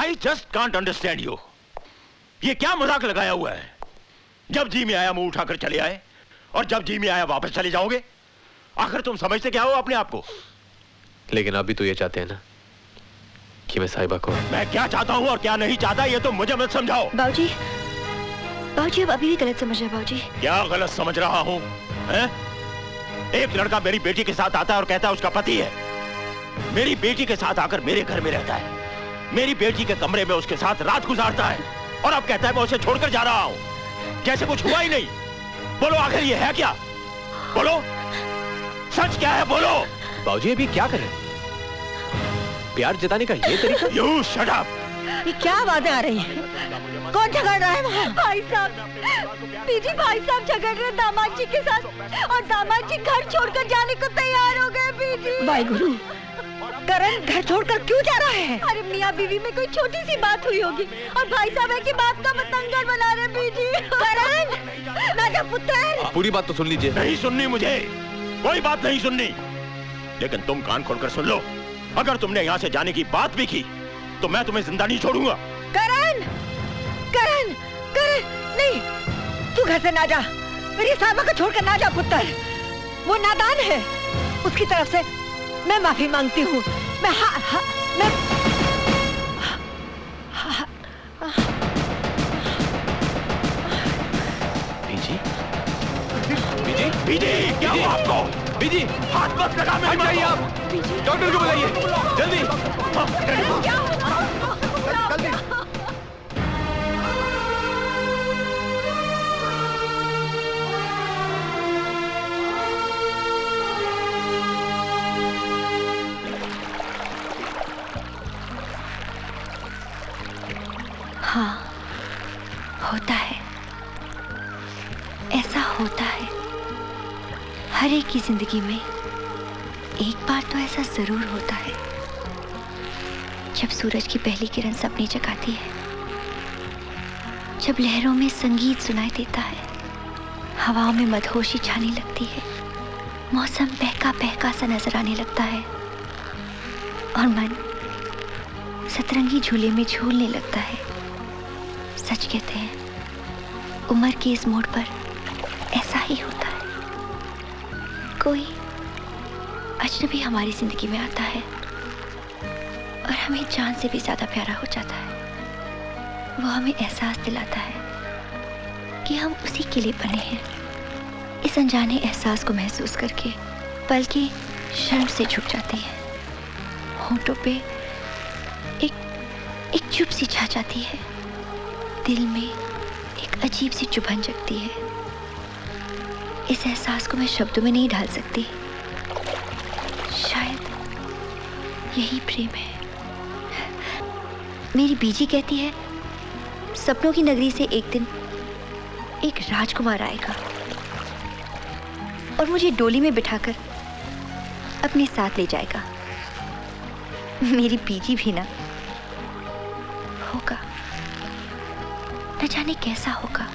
I just can't understand you. ये क्या मजाक लगाया हुआ है? जब जी में आया मुंह उठाकर चले आए और जब जी में आया वापस चले जाओगे? आखिर तुम समझते क्या हो अपने आप को? लेकिन अभी तो ये चाहते हैं ना कि मैं साहिबा को। मैं क्या चाहता हूँ और क्या नहीं चाहता ये तो मुझे मत समझाओ। बाबूजी, बाबूजी अब अभी भी गलत समझ रहे हैं बाबूजी। क्या गलत समझ रहा हूँ? एक लड़का मेरी बेटी के साथ आता है और कहता है उसका पति है। मेरी बेटी के साथ आकर मेरे घर में रहता है, मेरी बेटी के कमरे में उसके साथ रात गुजारता है और अब कहता है मैं उसे छोड़कर जा रहा हूँ, जैसे कुछ हुआ ही नहीं। बोलो आखिर ये है क्या? बोलो सच क्या है? बोलो। बाबूजी अभी क्या करें? प्यार जताने का ये तरीका? You shut up! ये क्या आवाजें आ रही हैं? कौन झगड़ रहा है वहाँ? भाई साहब, बीजी भाई साहब झगड़ रहे दामाद जी के साथ और दामाद जी घर छोड़कर जाने को तैयार हो गए। बीजी भाई गुरु, करण घर छोड़कर क्यों जा रहा है? अरे मियाँ बीवी में कोई छोटी सी बात हुई होगी और भाई साहब है कि बात का बतंगड़ बना रहे। बीजी करण, राजा पुत्र, पूरी बात तो सुन लीजिए। नहीं सुननी मुझे, कोई बात नहीं सुननी। लेकिन तुम कान खोलकर सुन लो, अगर तुमने यहाँ से जाने की बात भी की तो मैं तुम्हें जिंदा नहीं छोड़ूंगा। करण, करण, करण, नहीं, तू घर से ना जा। मेरी साहिबा को छोड़कर ना जा पुत्र, वो नादान है। उसकी तरफ से मैं माफी मांगती हूँ। मैं बीजी, बीजी, बीजी, क्या हुआ आपको? बीजी हाथ मत लगा मेरी मां को। आप डॉक्टर को बुलाइए जल्दी। हाँ, होता है, ऐसा होता है हर एक की जिंदगी में। एक बार तो ऐसा जरूर होता है जब सूरज की पहली किरण सपने जगाती है, जब लहरों में संगीत सुनाई देता है, हवाओं में मदहोशी छाने लगती है, मौसम बहका बहका सा नजर आने लगता है और मन सतरंगी झूले में झूलने लगता है। सच कहते हैं उम्र के इस मोड़ पर ऐसा ही होता है। कोई अजनबी हमारी जिंदगी में आता है और हमें जान से भी ज्यादा प्यारा हो जाता है। वो हमें एहसास दिलाता है कि हम उसी के लिए बने हैं। इस अनजाने एहसास को महसूस करके पलकें शर्म से झुक जाती है, होंठों पे एक चुप सी छा जाती है, दिल में एक अजीब सी चुभन जगती है। इस एहसास को मैं शब्दों में नहीं ढाल सकती। शायद यही प्रेम है। मेरी बीजी कहती है सपनों की नगरी से एक दिन एक राजकुमार आएगा और मुझे डोली में बिठाकर अपने साथ ले जाएगा। मेरी बीजी भी ना होगा, न जाने कैसा होगा।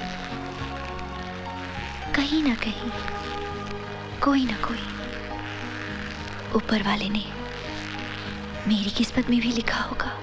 कहीं ना कहीं कोई ना कोई ऊपर वाले ने मेरी किस्मत में भी लिखा होगा।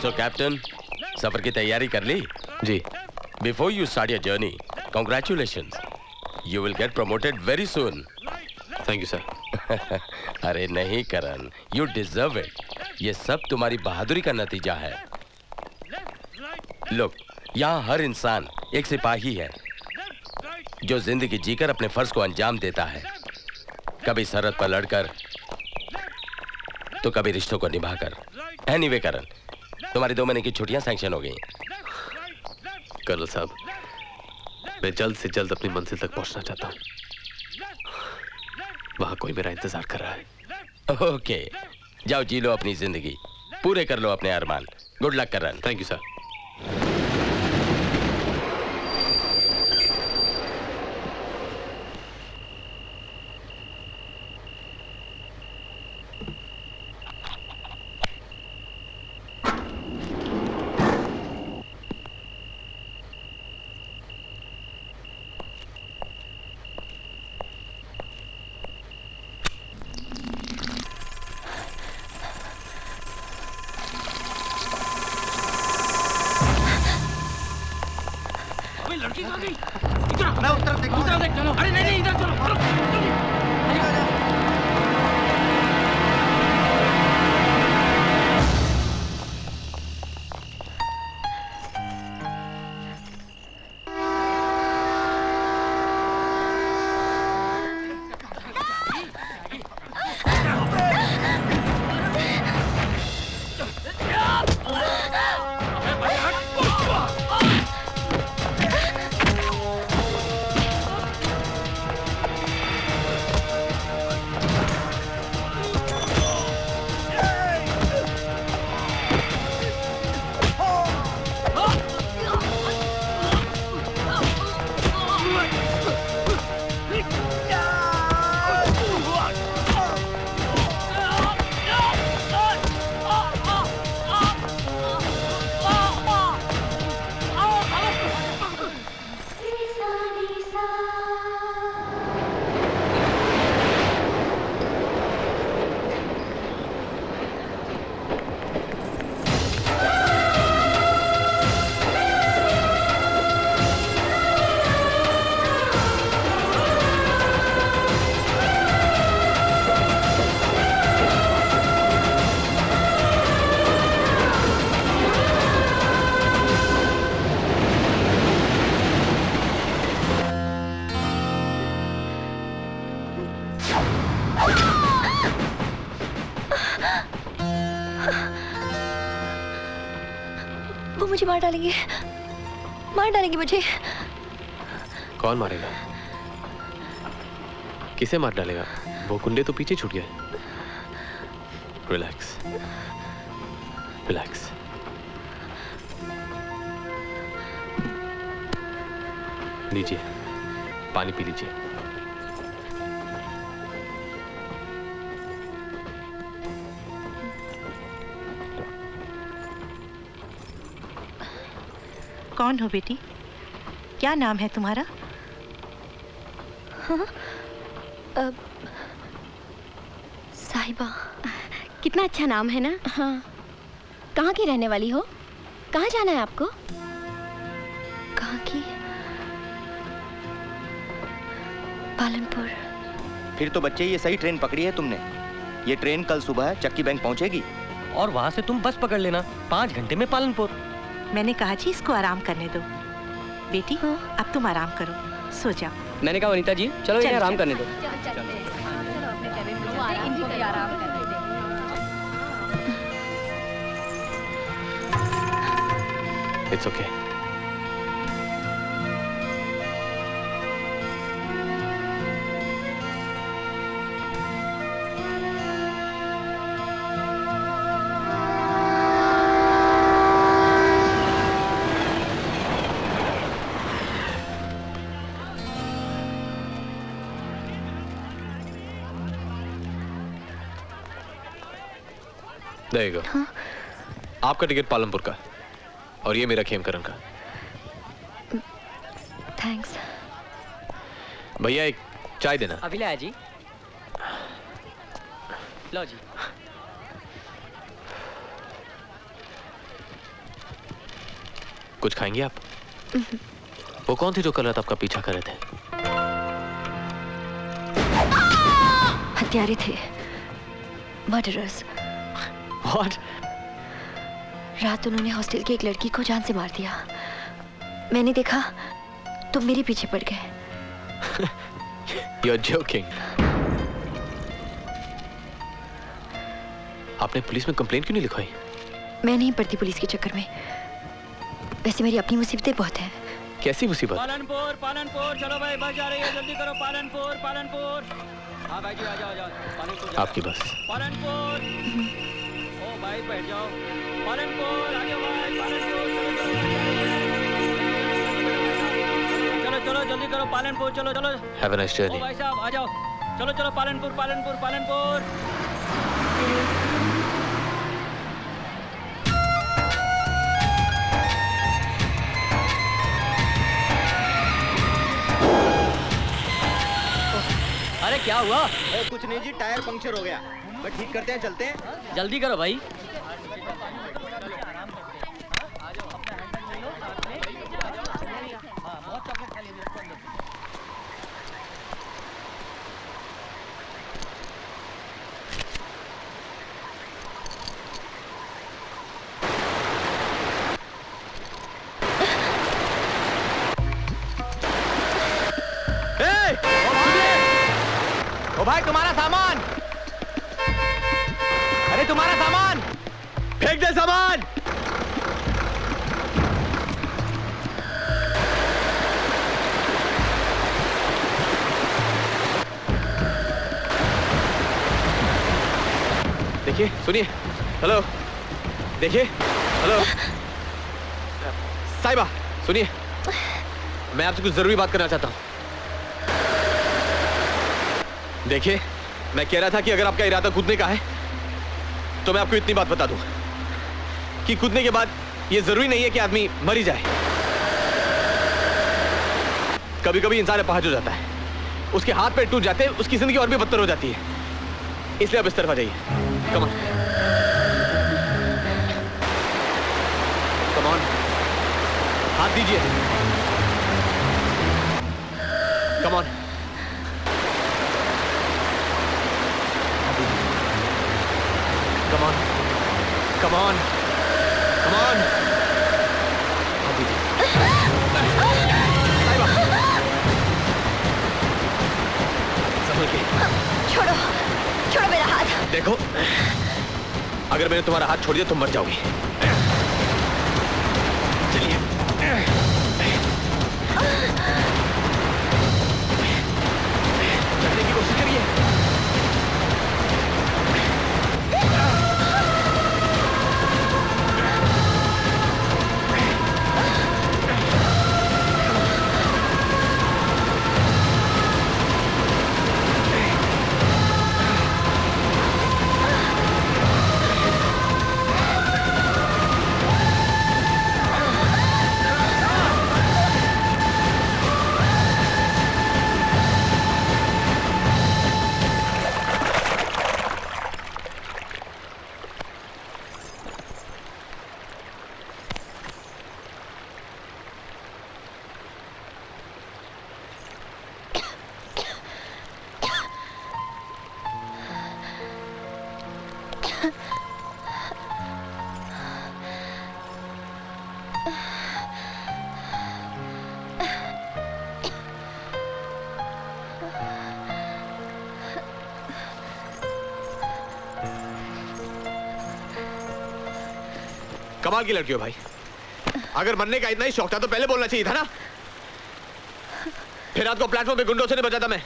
सो कैप्टन, सफर की तैयारी कर ली? जी। Before you start your journey, congratulations. You will get promoted very soon. Thank you sir. अरे नहीं करण, you deserve it. ये सब तुम्हारी बहादुरी का नतीजा है। Look, यहाँ हर इंसान एक सिपाही है जो जिंदगी जीकर अपने फर्ज को अंजाम देता है, कभी सरहद पर लड़कर तो कभी रिश्तों को निभाकर। एनीवे करण, तुम्हारी 2 महीने की छुट्टियां सैंक्शन हो गई। कर्नल साहब, मैं जल्द से जल्द अपनी मंजिल तक पहुंचना चाहता हूं। वहां कोई मेरा इंतजार कर रहा है। ओके, जाओ जी लो अपनी जिंदगी, पूरे कर लो अपने अरमान। Good luck Karan. Thank you sir. मुझे मार डालेंगे मुझे। कौन मारेगा? किसे मार डालेगा? वो गुंडे तो पीछे छूट गए। Relax, relax. लीजिए, पानी पी लीजिए। कौन हो बेटी? क्या नाम है तुम्हारा? हाँ? साहिबा। कितना अच्छा नाम है ना? हाँ। कहाँ की रहने वाली हो? कहाँ जाना है आपको? कहाँ की? पालनपुर। फिर तो बच्चे ये सही ट्रेन पकड़ी है तुमने। ये ट्रेन कल सुबह चक्की बैंक पहुंचेगी और वहाँ से तुम बस पकड़ लेना। 5 घंटे में पालनपुर। मैंने कहा जी इसको आराम करने दो। बेटी हाँ? अब तुम आराम करो, सो जाओ। मैंने कहा वनीता जी चलो इन्हें आराम करने दो। It's okay. देगा। हाँ? आपका टिकट पालनपुर का और ये मेरा खेमकरन का। थैंक्स। भैया एक चाय देना। अभी लाया जी। लो जी। कुछ खाएंगे आप? वो कौन थी जो कल रात आपका पीछा कर रहे थे? हत्यारे थे, मर्डरर्स। What? रात उन्होंने हॉस्टल की एक लड़की को जान से मार दिया। मैंने देखा तो मेरे पीछे पड़ गए। You're joking. आपने पुलिस में कंप्लेंट क्यों नहीं लिखवाई? मैं नहीं पड़ती पुलिस के चक्कर में। वैसे मेरी अपनी मुसीबतें बहुत हैं। कैसी मुसीबत? पालनपुर, पालनपुर, चलो भाई, बस जा रही है, जल्दी करो। पालनपुर, पालनपुर। हाँ भाई जी, आ जाओ, आ जाओ। पालनपुर आपकी बस। पालनपुर। ओ भाई बैठ जाओ। पालनपुर, आ जाओ भाई, पालनपुर। चलो चलो जल्दी करो, पालनपुर, चलो चलो। Have a nice journey. ओ भाई साहब आ जाओ। चलो चलो पालनपुर, पालनपुर, पालनपुर। अरे क्या हुआ? कुछ नहीं जी, टायर पंक्चर हो गया। बस ठीक करते हैं, चलते हैं। जल्दी करो भाई। ओ भाई, तुम्हारा सामान। अरे तुम्हारा सामान फेंक दे, सामान। देखिए, सुनिए। हेलो, देखिए। हेलो साहिबा, सुनिए, मैं आपसे कुछ जरूरी बात करना चाहता हूँ। देखिए, मैं कह रहा था कि अगर आपका इरादा कूदने का है तो मैं आपको इतनी बात बता दूं कि कूदने के बाद ये जरूरी नहीं है कि आदमी मर ही जाए। कभी कभी इंसान अपहाज हो जाता है, उसके हाथ पैर टूट जाते हैं, उसकी जिंदगी और भी बदतर हो जाती है। इसलिए आप इस तरफ आ जाइए। कम ऑन, कम ऑन, हाथ दीजिए। Come on, come on, come on, come on. संभल के। छोड़ो, छोड़ो मेरा हाथ। देखो, अगर मैंने तुम्हारा हाथ छोड़ दिया तुम मर जाओगी। चलिए। चलने की कोशिश करिए। कमाल की लड़की हो भाई। अगर मरने का इतना ही शौक था तो पहले बोलना चाहिए था ना। फिर रात को प्लेटफॉर्म पे गुंडों से नहीं बचा था मैं।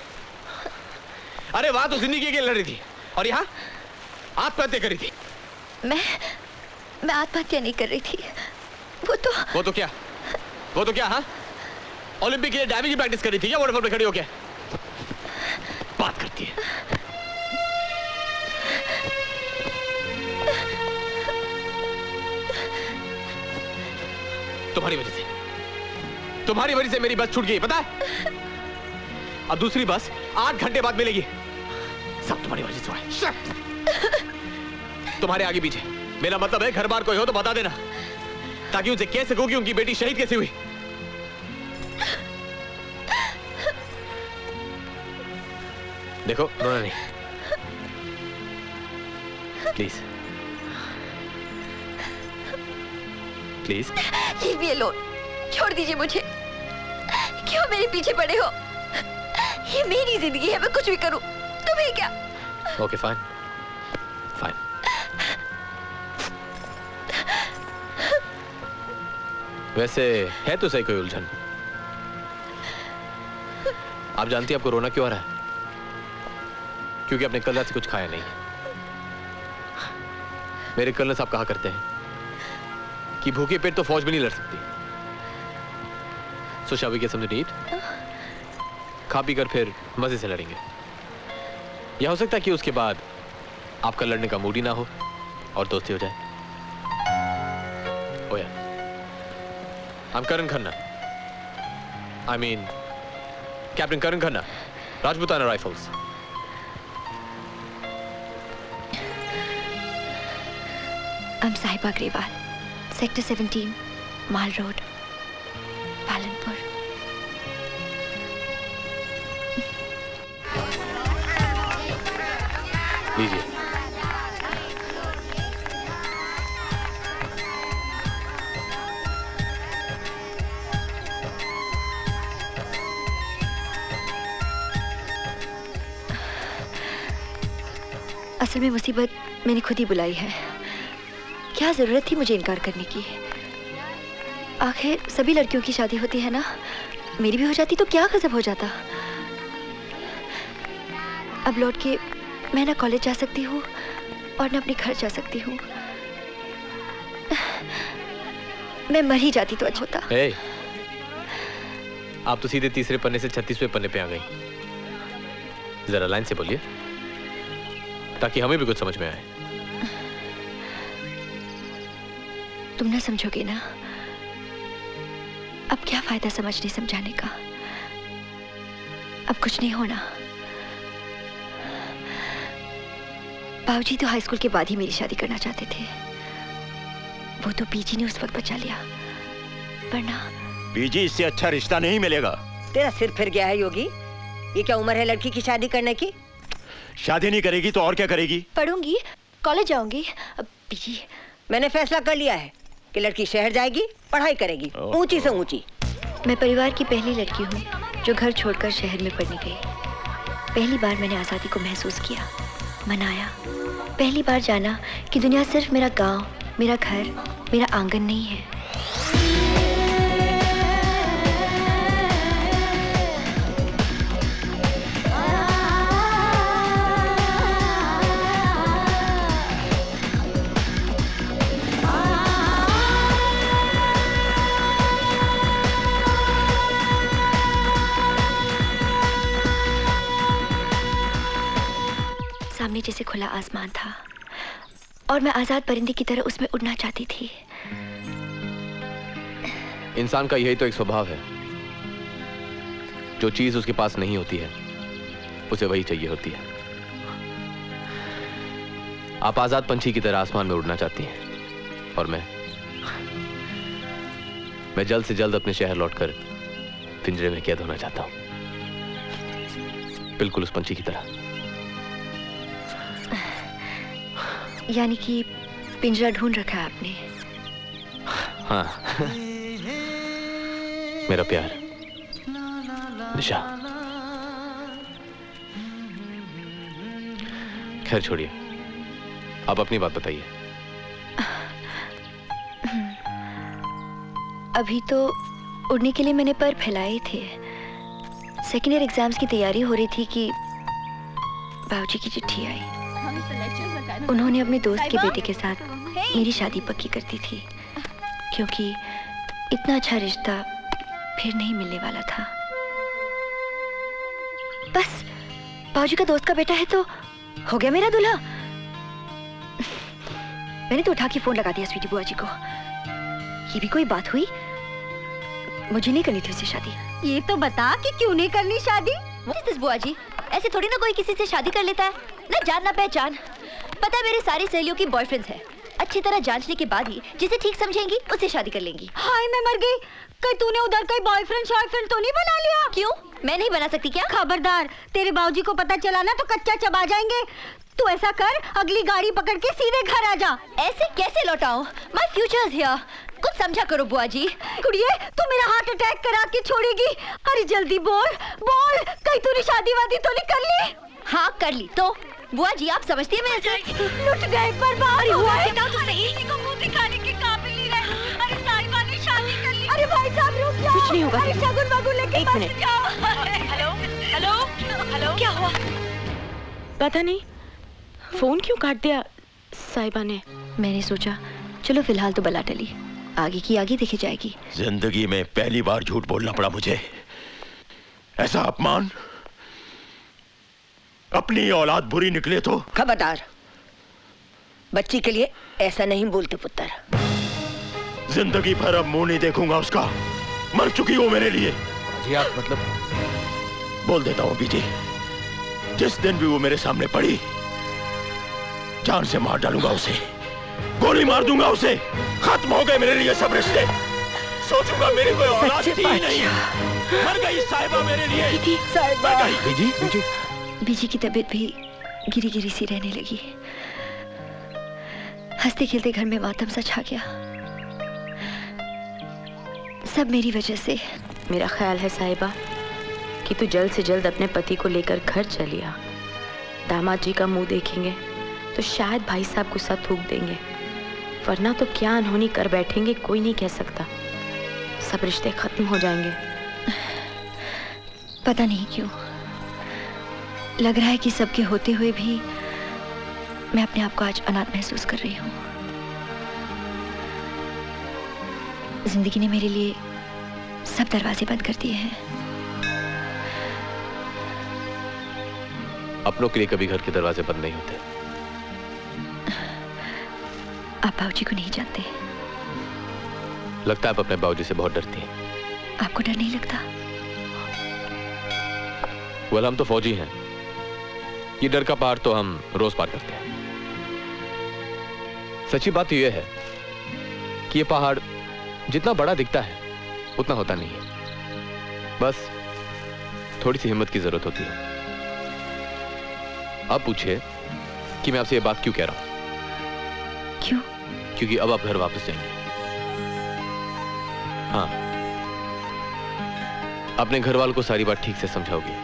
अरे वहां तो जिंदगी के लिए लड़ रही थी और यहाँ आत्महत्या करी थी। मैं आत्महत्या नहीं कर रही थी। वो तो क्या? हाँ, ओलंपिक के लिए डैमेज की प्रैक्टिस करी थी क्या? वाटरफॉल पे खड़ी होके बात करती है। तुम्हारी वजह से मेरी बस छूट गई, पता है? अब दूसरी बस 8 घंटे बाद मिलेगी। सब तुम्हारी वजह से हुआ है। तुम्हारे आगे पीछे। मेरा मतलब है घर बार कोई हो तो बता देना। ताकि उनसे कह सकूं कि उनकी बेटी शहीद कैसे हुई। देखो, रोना नहीं, please please. Leave me alone, छोड़ दीजिए मुझे। क्यों मेरे पीछे पड़े हो? ये मेरी जिंदगी है, मैं कुछ भी करूं, तुम्हें क्या? Okay fine fine. वैसे है तो सही कोई उलझन। आप जानती हैं आपको रोना क्यों आ रहा है? क्योंकि आपने कल रात से कुछ खाया नहीं। मेरे कर्नल साहब कहा करते हैं कि भूखे पेट तो फौज भी नहीं लड़ सकती। So shall we get something to eat? खा पी कर फिर मजे से लड़ेंगे। यह हो सकता है कि उसके बाद आपका लड़ने का मूड ही ना हो और दोस्ती हो जाए। ओ यार, I'm Karan Khanna. I mean, Captain Karan Khanna, Rajputana Rifles. I'm Sahiba Grewal, Sector 17, Mall Road, Palanpur. लीजिए। असल में मुसीबत मैंने खुद ही बुलाई है। क्या जरूरत थी मुझे इनकार करने की? आखिर सभी लड़कियों की शादी होती है ना, मेरी भी हो जाती तो क्या गजब हो जाता। अब लौट के मैं ना कॉलेज जा सकती हूँ और ना अपने घर जा सकती हूँ। मैं मर ही जाती तो अच्छा होता। hey, आप तो सीधे तीसरे पन्ने से 36वें पन्ने पे आ गई। जरा लाइन से बोलिए ताकि हमें भी कुछ समझ में आए। तुम ना समझोगे ना, अब क्या फायदा समझने समझाने का? अब कुछ नहीं होना। बाबूजी तो हाई स्कूल के बाद ही मेरी शादी करना चाहते थे। वो तो पीजी ने उस वक्त बचा लिया, वरना पीजी इससे अच्छा रिश्ता नहीं मिलेगा। तेरा सिर फिर गया है योगी। ये क्या उम्र है लड़की की शादी करने की? शादी नहीं करेगी तो और क्या करेगी? पढ़ूंगी, कॉलेज जाऊंगी। अब पीजी मैंने फैसला कर लिया है कि लड़की शहर जाएगी, पढ़ाई करेगी, ऊंची से ऊंची। मैं परिवार की पहली लड़की हूँ जो घर छोड़कर शहर में पढ़ने गई। पहली बार मैंने आज़ादी को महसूस किया, मनाया। पहली बार जाना कि दुनिया सिर्फ मेरा गांव, मेरा घर, मेरा आंगन नहीं है। सामने जैसे खुला आसमान था और मैं आजाद परिंदे की तरह उसमें उड़ना चाहती थी। इंसान का यही तो एक स्वभाव है, जो चीज उसके पास नहीं होती है उसे वही चाहिए होती है। आप आजाद पंछी की तरह आसमान में उड़ना चाहती हैं और मैं जल्द से जल्द अपने शहर लौटकर पिंजरे में कैद होना चाहता हूं, बिल्कुल उस पंछी की तरह। यानी कि पिंजरा ढूंढ रखा है आपने? हाँ, मेरा प्यार निशा। खैर छोड़िए, आप अपनी बात बताइए। अभी तो उड़ने के लिए मैंने पर फैलाए थे। सेकेंड ईयर एग्जाम्स की तैयारी हो रही थी कि बाबूजी की चिट्ठी आई। उन्होंने अपने दोस्त के बेटे के साथ मेरी शादी पक्की कर दी थी, क्योंकि इतना अच्छा रिश्ता फिर नहीं मिलने वाला था। बस बाबूजी का दोस्त का बेटा है तो हो गया मेरा दूल्हा। मैंने तो उठा के फोन लगा दिया स्वीटी बुआ जी को। ये भी कोई बात हुई? मुझे नहीं करनी थी उससे शादी। ये तो बता कि क्यों नहीं करनी शादी? बुआ जी, ऐसे थोड़ी ना कोई किसी से शादी कर लेता है, ना जान ना पहचान। पता है मेरी सारी सहेलियों की बॉयफ्रेंड्स हैं। अच्छी तरह जांचने के बाद ही जिसे ठीक समझेंगी उससे शादी कर लेंगी। हाय मैं मर गई। कहीं तूने उधर कोई बॉयफ्रेंड शॉयफ्रेंड तो नहीं बना लिया? क्यों, मैं नहीं बना सकती क्या? खबरदार, तेरे बाबूजी को पता चला ना तो कच्चा चबा जाएंगे। तू ऐसा कर, अगली गाड़ी पकड़ के सीधे घर आ जा। ऐसे कैसे लौटाऊं? My future is here. कुछ समझा करो बुआ जी। कुड़िए, तू मेरा हार्ट अटैक करा के छोड़ेगी। अरे जल्दी बोल बोल, कहीं तूने शादी वादी तो नहीं कर ली? हाँ कर ली। तो बुआ जी आप समझती है मैं लुट गए, बर्बाद हुआ है। किसी को मुंह दिखाने के काबिल नहीं रहे। अरे साहिबा ने शादी कर ली। अरे भाई साहब रुक जाओ। कुछ नहीं होगा। अरे शगुन बगुन लेके एक मिनट। हेलो हेलो हेलो, क्या हुआ? पता नहीं फोन क्यों काट दिया साहिबा ने। मैंने सोचा चलो फिलहाल तो बला टली, आगे की आगे देखी जाएगी। जिंदगी में पहली बार झूठ बोलना पड़ा मुझे। ऐसा अपमान, अपनी औलाद बुरी निकले तो। खबरदार, बच्ची के लिए ऐसा नहीं बोलते पुत्र। जिंदगी भर अब मुंह नहीं देखूंगा उसका। मर चुकी हो मेरे लिए। जी आप मतलब? बोल देता हूं बीजी, जिस दिन भी वो मेरे सामने पड़ी जान से मार डालूंगा उसे, गोली मार दूंगा उसे। खत्म हो गए मेरे लिए सब रिश्ते। सोचूंगा मेरी कोई औलाद थी ही नहीं। मर गई साहिबा मेरे लिए। साहिबा। बीजी बीजी बीजी की तबीयत भी गिरी गिरी सी रहने लगी। हंसते खेलते घर में मातम सा छा गया, सब मेरी वजह से। मेरा ख्याल है साहिबा कि तू जल्द से जल्द अपने पति को लेकर घर चली आ। दामाद जी का मुंह देखेंगे तो शायद भाई साहब गुस्सा थूक देंगे, वरना तो क्या अनहोनी कर बैठेंगे कोई नहीं कह सकता। सब रिश्ते खत्म हो जाएंगे। पता नहीं क्यों लग रहा है कि सबके होते हुए भी मैं अपने आप को आज अनाथ महसूस कर रही हूँ। जिंदगी ने मेरे लिए सब दरवाजे बंद कर दिए हैं। अपनों के लिए कभी घर के दरवाजे बंद नहीं होते। आप बाबूजी को नहीं जानते। लगता है आप अपने बाबूजी से बहुत डरती हैं। आपको डर नहीं लगता? वेल, हम तो फौजी हैं। ये डर का पहाड़ तो हम रोज पार करते हैं। सच्ची बात यह है कि ये पहाड़ जितना बड़ा दिखता है उतना होता नहीं है। बस थोड़ी सी हिम्मत की जरूरत होती है। अब पूछिए कि मैं आपसे ये बात क्यों कह रहा हूं। क्यों? क्योंकि अब आप घर वापस जाएंगे। हाँ, अपने घर वालों को सारी बात ठीक से समझाओगे,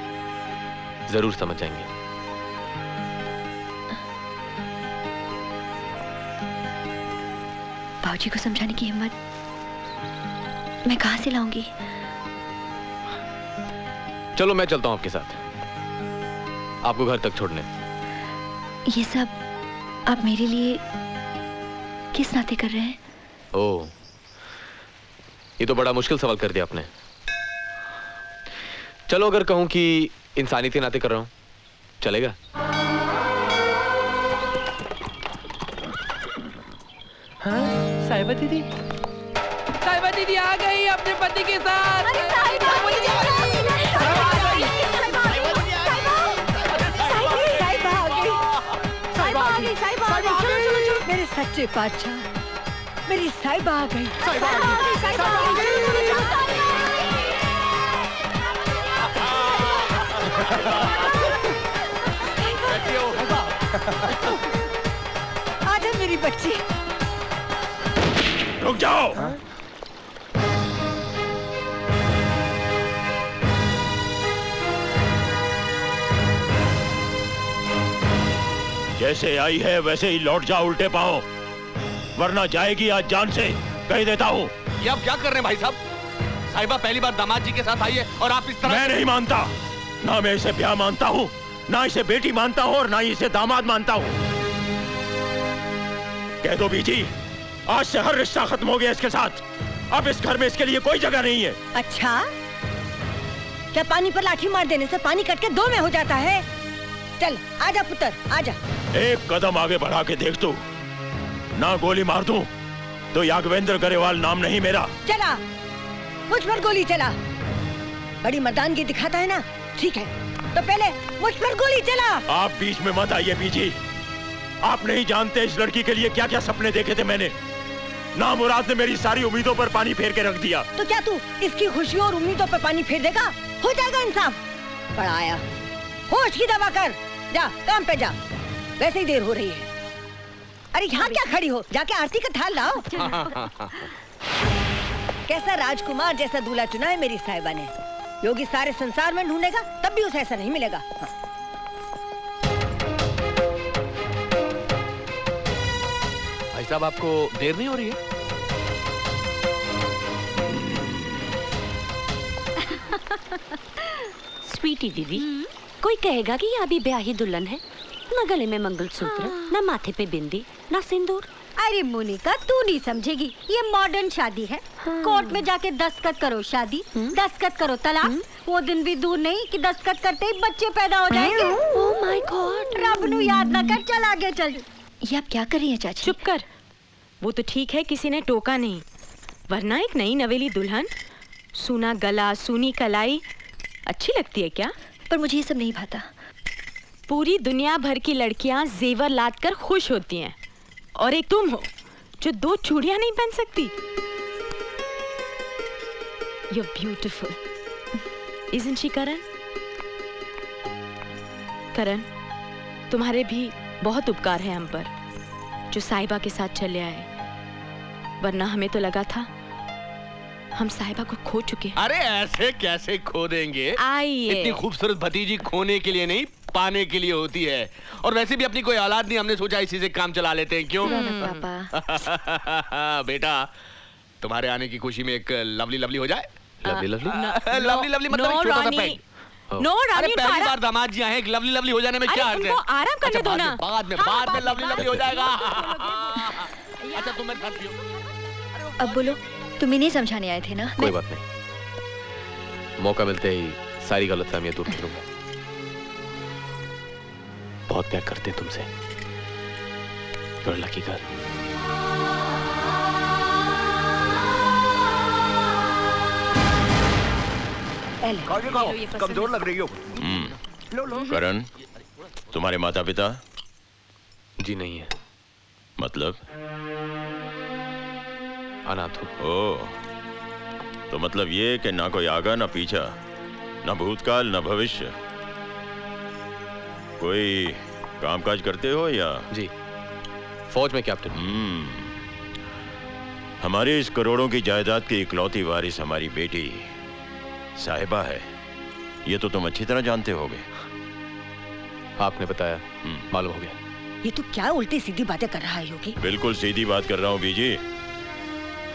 जरूर समझ जाएंगे। बाबूजी को समझाने की हिम्मत मैं कहां से लाऊंगी? चलो मैं चलता हूं आपके साथ, आपको घर तक छोड़ने। ये सब आप मेरे लिए किस नाते कर रहे हैं? ओह, ये तो बड़ा मुश्किल सवाल कर दिया आपने। चलो अगर कहूं कि इंसानी के नाते कर रहा हूं, चलेगा? हाँ, साहिबा दीदी। साहिबा दीदी आ गई अपने पति के साथ। अरे साहिबा आ गई। मेरे सच्चे बादशाह, मेरी साहिबा आ गई। आजा मेरी बच्ची। रुक जाओ। जैसे आई है वैसे ही लौट जाओ उल्टे पांव, वरना जाएगी आज जान से, कह देता हूँ। ये आप क्या कर रहे हैं भाई साहब? साहिबा पहली बार दामाद जी के साथ आई है और आप इस तरह। मैं नहीं मानता, ना मैं इसे ब्याह मानता हूँ, ना इसे बेटी मानता हूँ और ना ही इसे दामाद मानता हूँ। कह दो बीजी, आज से हर रिश्ता खत्म हो गया इसके साथ। अब इस घर में इसके लिए कोई जगह नहीं है। अच्छा, क्या पानी पर लाठी मार देने से पानी कट के दो में हो जाता है? चल आजा पुत्र, आजा। एक कदम आगे बढ़ा के देख तू, ना गोली मार दूं तो यागवेंद्र गरेवाल नाम नहीं मेरा। चला, मुझ पर गोली चला। बड़ी मर्दानगी दिखाता है ना? ठीक है, तो पहले मुझ पर गोली चला। आप बीच में मत आइए बीजी, आप नहीं जानते इस लड़की के लिए क्या क्या सपने देखे थे मैंने। नामुराद ने मेरी सारी उम्मीदों पर पानी फेर के रख दिया। तो क्या तू इसकी खुशियों और उम्मीदों पर पानी फेर देगा? हो जाएगा इंसाफ। बड़ा आया, होश की दवा कर, जा काम पे जा, वैसे ही देर हो रही है। अरे यहाँ क्या खड़ी हो, जाके आरती का थाल लाओ। कैसा राजकुमार जैसा दूल्हा चुना है मेरी साहिबा ने। योगी सारे संसार में ढूंढेगा तब भी उसे ऐसा नहीं मिलेगा। भाई साहब, आपको देर नहीं हो रही है? स्वीटी दीदी, कोई कहेगा कि ये अभी ब्याही दुल्हन है। न गले में मंगलसूत्र, न माथे पे बिंदी, न सिंदूर। अरे मोनिका, तू नहीं समझेगी, ये मॉडर्न शादी है। कोर्ट में जाके दस्तखत करो शादी, दस्तखत करो तलाक। वो दिन भी दूर नहीं कि दस्तखत करते ही बच्चे पैदा हो जाएंगे। ओह माय गॉड, रब नू याद ना कर, चल आगे चल। ये आप क्या कर रही हैं चाची? चुप कर। वो तो ठीक है किसी ने टोका नहीं, वरना एक नई नवेली दुल्हन, सूना गला, सूनी कलाई अच्छी लगती है क्या? पर मुझे ये सब नहीं भाता। पूरी दुनिया भर की लड़कियां जेवर लाद कर खुश होती हैं, और एक तुम हो जो 2 चूड़ियां नहीं पहन सकती। You're beautiful, isn't she, करण? करण, तुम्हारे भी बहुत उपकार है हम पर, जो साहिबा के साथ चले आए। वरना हमें तो लगा था हम साहिबा को खो चुके। अरे ऐसे कैसे खो देंगे? आइए। इतनी खूबसूरत भतीजी खोने के लिए नहीं, पाने के लिए होती है। और वैसे भी अपनी कोई औलाद नहीं, हमने सोचा इसी से काम चला लेते हैं। क्यों? पापा। बेटा, तुम्हारे आने की खुशी में एक लवली लवली हो जाए। Lovely lovely? लवली लवली मतलब एक छोटा सा पैग। नो रानी, पहली बार दामाद जी आए, एक लवली लवली हो जाने में क्या अर्थ है? आराम करने दो ना। बाद में लवली लवली हो जाएगा। अच्छा तुम मेरे साथ पियो। अब बोलो, तुम ही नहीं समझाने आए थे ना? कोई बात नहीं, मौका मिलते ही सारी गलतफहमियां दूर करूंगा। बहुत प्यार करते हैं तुमसे। You're a lucky girl. कमजोर लग रही हो। करण, तुम्हारे माता पिता? जी नहीं है। मतलब? अनाथ हूँ। ओ, तो मतलब ये कि ना कोई आगा ना पीछा, ना भूतकाल ना भविष्य। कोई कामकाज करते हो या? जी, फौज में कैप्टन। हमारी इस करोड़ों की जायदाद की इकलौती वारिस हमारी बेटी साहिबा है, ये तो तुम अच्छी तरह जानते होगे। आपने बताया, मालूम हो गया। ये तो क्या उल्टी सीधी बातें कर रहा है योगी? बिल्कुल सीधी बात कर रहा हूँ बीजी।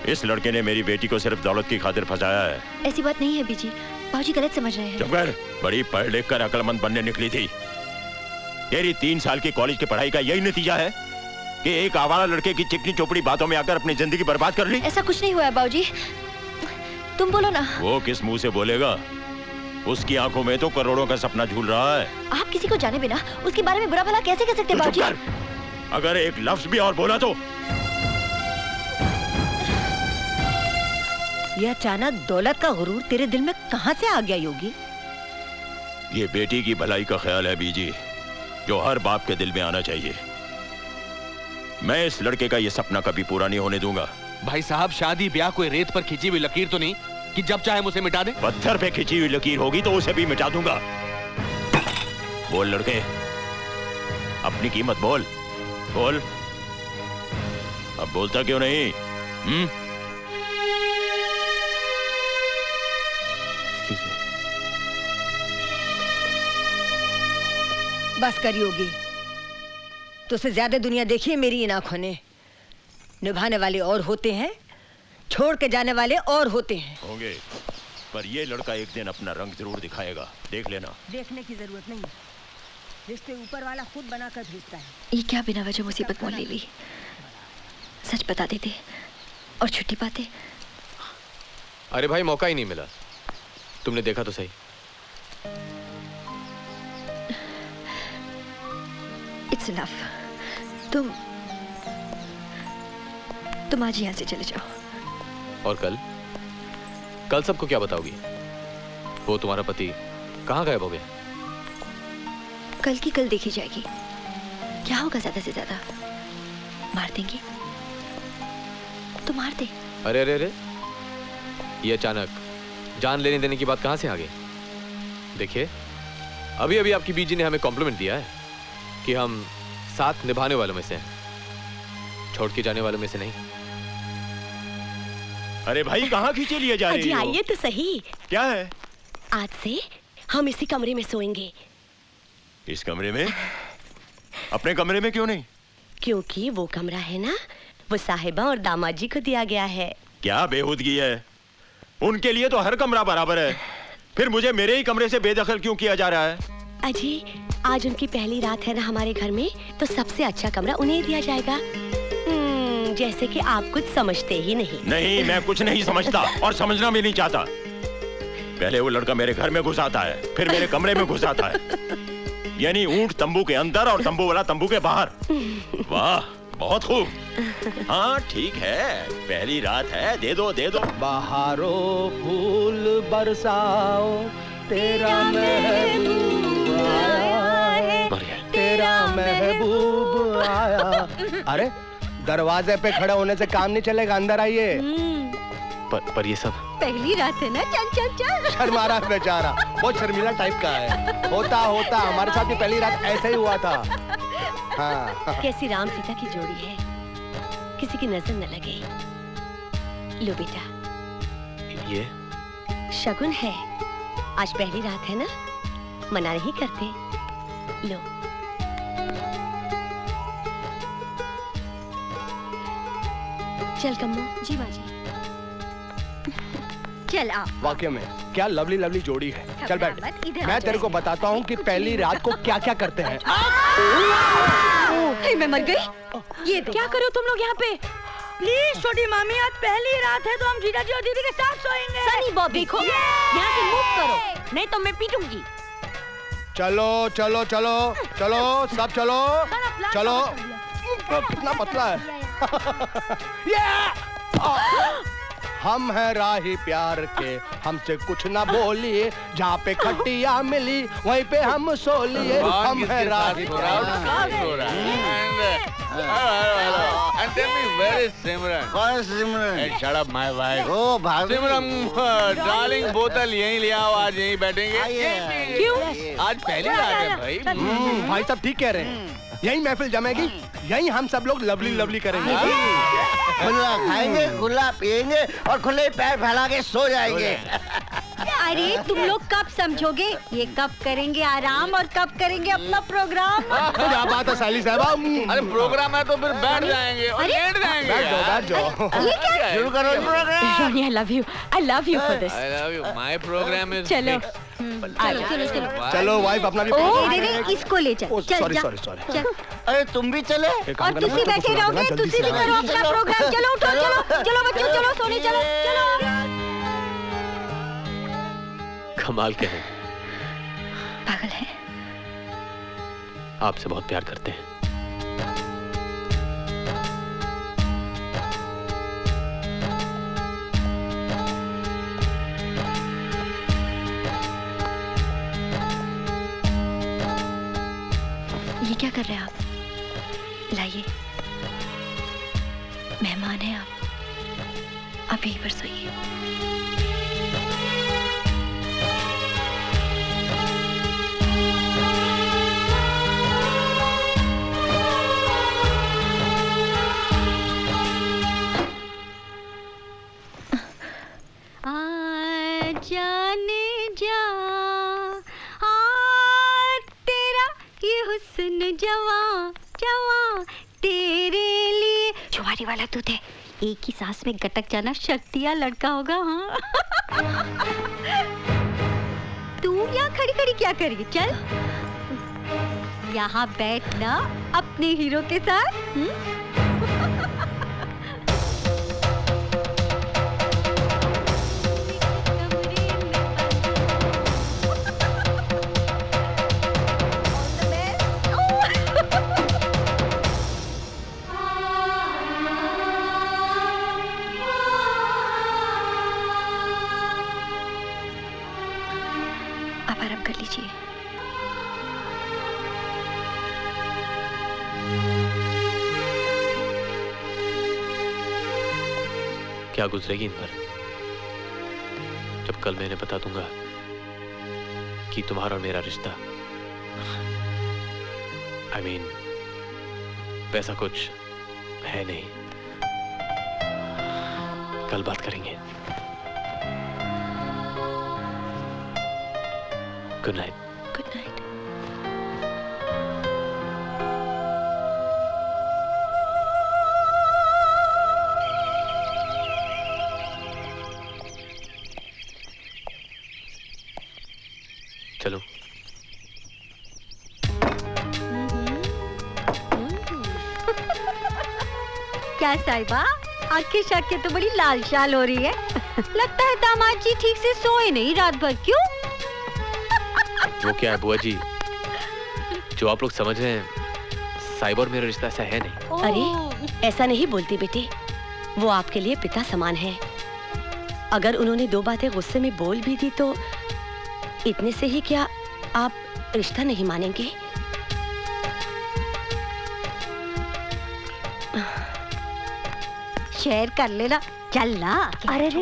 इस लड़के ने मेरी बेटी को सिर्फ दौलत की खातिर फंसाया है। ऐसी बात नहीं है बीजी, बाबूजी गलत समझ रहे हैं। चुप कर, बड़ी पढ़ लिख कर अक्लमंद बनने निकली थी। तेरी 3 साल की कॉलेज की पढ़ाई का यही नतीजा है कि एक आवारा लड़के की चिकनी चोपड़ी बातों में आकर अपनी जिंदगी बर्बाद कर ली। ऐसा कुछ नहीं हुआ है बाबूजी, तुम बोलो ना। वो किस मुंह से बोलेगा? उसकी आंखों में तो करोड़ों का सपना झूल रहा है। आप किसी को जाने बिना उसके बारे में बुरा भला कैसे कह सकते हैं बाबूजी? अगर एक लफ्ज भी और बोला तो। यह अचानक दौलत का गुरूर तेरे दिल में कहां से आ गया योगी? ये बेटी की भलाई का ख्याल है बीजी, जो हर बाप के दिल में आना चाहिए। मैं इस लड़के का ये सपना कभी पूरा नहीं होने दूंगा। भाई साहब, शादी ब्याह कोई रेत पर खिंची हुई लकीर तो नहीं कि जब चाहे मुझे मिटा दे। पत्थर पे खिंची हुई लकीर होगी तो उसे भी मिटा दूंगा। बोल लड़के, अपनी कीमत बोल। बोल, अब बोलता क्यों नहीं? बस कर योगी, तुझसे ज्यादा दुनिया देखी है मेरी इन आंखों ने। निभाने वाले और होते हैं, छोड़ के जाने वाले और होते हैं। होंगे, पर ये लड़का एक दिन अपना रंग जरूर दिखाएगा, देख लेना। देखने की जरूरत नहीं, रिश्ते ऊपर वाला खुद बनाकर भेजता है। ये क्या बिना वजह मुसीबत मोल ले ली? सच बता देते और छुट्टी पाते। अरे भाई, मौका ही नहीं मिला। तुमने देखा तो सही। It's enough. तुम आज यहाँ से चले जाओ। और कल सबको क्या बताओगी? वो तुम्हारा पति कहाँ गायब हो गया? कल की कल देखी जाएगी। क्या होगा ज्यादा से ज्यादा? मार देंगे तो मार दे। अरे अरे अरे, ये अचानक जान लेने देने की बात कहां से आ गई? देखिए, अभी अभी आपकी बीजी ने हमें कॉम्प्लीमेंट दिया है कि हम साथ निभाने वालों में से हैं, छोड़ के जाने वालों में से नहीं। अरे भाई, कहाँ खींचे लिए जा रही अजी हो? आइए तो सही। क्या है? आज से हम इसी कमरे में सोएंगे। इस कमरे में? अपने कमरे में क्यों नहीं? क्योंकि वो कमरा है ना, वो साहिबा और दामाद जी को दिया गया है। क्या बेहूदगी है? उनके लिए तो हर कमरा बराबर है, फिर मुझे मेरे ही कमरे से बेदखल क्यों किया जा रहा है? अजी, आज उनकी पहली रात है ना हमारे घर में, तो सबसे अच्छा कमरा उन्हें दिया जाएगा। जैसे कि आप कुछ समझते ही नहीं। नहीं, मैं कुछ नहीं समझता और समझना भी नहीं चाहता। पहले वो लड़का मेरे घर में घुस आता है, फिर मेरे कमरे में घुस आता है, यानी ऊंट तंबू के अंदर और तंबू वाला तंबू के बाहर। वाह, बहुत खूब। हाँ ठीक है, पहली रात है, दे दो दे दो। बहारो फूल बरसाओ, तेरा महबूब आया, तेरा महबूब आया। अरे दरवाजे पे खड़े होने से काम नहीं चलेगा, अंदर आइए। पर ये सब पहली रात है ना, चल चल चल। शर्मा रहा है बेचारा, बहुत शर्मीला टाइप का है। होता हमारे साथ भी पहली रात ऐसे ही हुआ था। हाँ। कैसी राम सीता की जोड़ी है, किसी की नजर न लगे। लो बेटा, ये शगुन है। आज पहली रात है ना, मना नहीं करते। लो। चल कम्मो। जी माँ जी। चल आ। वाकई में क्या लवली लवली जोड़ी है। चल बैठ, मैं तेरे को बताता हूँ कि पहली रात को क्या क्या करते हैं। मैं मर गई। ये क्या करो तुम लोग यहाँ पे? प्लीज छोटी मामी, आज पहली रात है तो हम जीजा जी और दीदी के साथ सोएंगे। सनी बॉब देखो, यहाँ से मूव करो, नहीं तो मैं पीटूंगी। चलो चलो चलो चलो, सब चलो चलो। कितना पतला है। हम हैं राही प्यार के, हमसे कुछ ना बोलिए, जहाँ पे खटिया मिली वहीं पे हम सो लिए। हम हैं राही प्यार And tell me, where is Simran? कौन सिमरन? Hey, shut up, my wife. ओ भाभी। सिमरन, डार्लिंग, बोतल यहीं ले आओ, आज यहीं बैठेंगे। क्यों? आज पहली रात है भाई। भाई साहब ठीक कह रहे हैं, यही महफिल जमेगी, यही हम सब लोग लवली लवली करेंगे। खुला खाएंगे, खुला पिएंगे और खुले पैर फैला के सो जाएंगे। अरे तुम लोग कब समझोगे? ये कब करेंगे आराम और कब करेंगे अपना प्रोग्राम? क्या बात है साली साहबा। अरे प्रोग्राम है तो फिर बैठ जाएंगे और लेट जाएंगे। बैठ जाओ बैठ जाओ। ये क्या? शुरू करो programme. Ronnie, I love you for this. I love you. My program is चलो। चलो चलो चलो। चलो वाइफ अपना भी। दे इसको ले चल। चल जा। सॉरी चल। अरे तुम भी चले। और तुसी बैठे रहोगे, तुसी भी करो अपना प्रोग्राम। चलो उठो, चलो चलो बच्चों, चलो सोने चलो चलो। कमाल के हैं, पागल है। आपसे बहुत प्यार करते हैं। ये क्या कर रहे हैं आप? लाइए, मेहमान हैं आप यहीं पर सोइए। जाने जा तेरा ये हुस्न जवां जवां तेरे लिए। जुआरी वाला दूध है, एक ही सांस में गटक जाना शक्तिया लड़का होगा। हाँ तू यहाँ खड़ी खड़ी क्या करेगी? चल यहाँ बैठना अपने हीरो के साथ। आप आराम कर लीजिए। क्या गुजरेगी इन पर, जब कल मैं इन्हें बता दूंगा कि तुम्हारा और मेरा रिश्ता, I mean, वैसा कुछ है नहीं। कल बात करेंगे। Good night. Good night. चलो। क्या साहिबा, आंखें शाखें तो बड़ी लाल शाल हो रही है। लगता है दामाद जी ठीक से सोए नहीं रात भर, क्यों? वो क्या है बुआ जी, जो आप लोग समझ रहे हैं, साहिबा और मेरा रिश्ता ऐसा है नहीं। अरे ऐसा नहीं बोलती बेटे, वो आपके लिए पिता समान है। अगर उन्होंने दो बातें गुस्से में बोल भी दी तो इतने से ही क्या आप रिश्ता नहीं मानेंगे? शेयर कर लेना, चल ना। अरे रे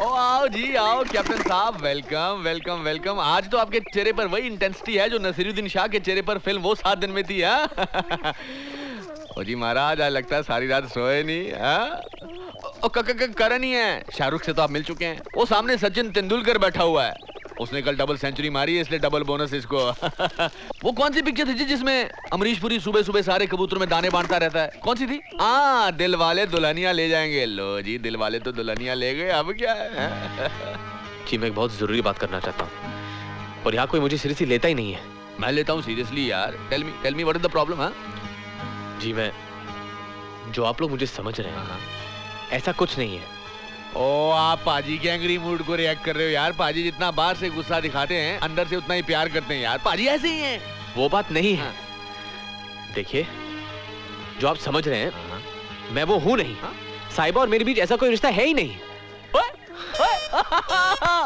ओ आओ जी आओ कैप्टन साहब, वेलकम वेलकम वेलकम। आज तो आपके चेहरे पर वही इंटेंसिटी है जो नसीरुद्दीन शाह के चेहरे पर फिल्म वो 7 दिन में थी। ओ जी महाराज, आज लगता है सारी रात सोए नहीं। करण ही है, शाहरुख से तो आप मिल चुके हैं। वो सामने सचिन तेंदुलकर बैठा हुआ है, उसने कल डबल सेंचुरी मारी है, इसलिए डबल बोनस इसको। वो कौन सी पिक्चर थी जी जिसमें अमरीश पुरी सुबह सुबह सारे कबूतरों में दाने बांटता रहता है? कौन सी थी? हाँ, दिल वाले दुल्हनिया ले जाएंगे। लो जी, दिल वाले तो दुल्हनिया ले गए, अब क्या है? जी मैं एक बहुत जरूरी बात करना चाहता हूँ और यहाँ कोई मुझे सीरियसली लेता ही नहीं है। मैं लेता हूँ सीरियसली यार। Tell me what is the problem? हाँ जी, मैं जो आप लोग मुझे समझ रहे हैं ऐसा कुछ नहीं है। ओ आप पाजी के एंग्री मूड को रिएक्ट कर रहे हो यार। पाजी जितना बाहर से गुस्सा दिखाते हैं, अंदर से उतना ही प्यार करते हैं यार। पाजी ऐसे ही हैं। वो बात नहीं है। देखिए, जो आप समझ रहे हैं मैं वो हूं नहीं। साहिबा और मेरे बीच ऐसा कोई रिश्ता है ही नहीं।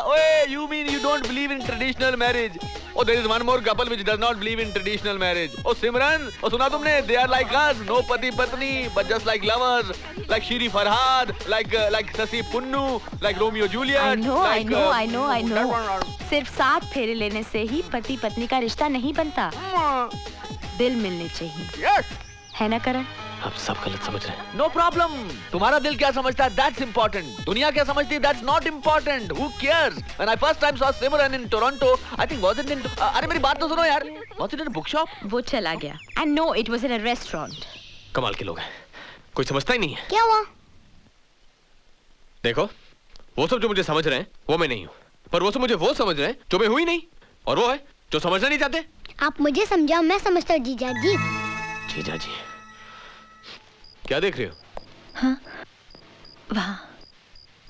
ओए, you mean you don't believe in traditional marriage? Oh, there is one more couple which does not believe in traditional marriage. Oh, Simran, oh सुना तुमने? They are like us, no पति पत्नी, but just like lovers, like Shiri Farhad, like Sasi Punnu, like Romeo Juliet. I know. सिर्फ 7 फेरे लेने से ही पति पत्नी का रिश्ता नहीं बनता। दिल मिलने चाहिए। Yes. है ना करण? आप सब गलत समझ रहे हैं। No problem. तुम्हारा दिल क्या समझता है? That's important. दुनिया क्या समझती है? That's not important. Who cares? When I first time saw Simran in Toronto, I think was it in? अरे मेरी बात तो सुनो यार। Was it in a bookshop? वो चला गया। And no, it was in a restaurant. कमाल के लोग हैं, कोई समझता ही नहीं है। क्या हुआ? देखो, वो सब जो मुझे समझ रहे हैं वो मैं नहीं हूँ, पर वो सब मुझे वो समझ रहे हैं जो मैं हुई नहीं, और वो है जो समझना नहीं चाहते। आप मुझे समझाओ, मैं समझता हूँ जीजा जी। जीजा जी क्या देख रहे हो? हाँ, वहाँ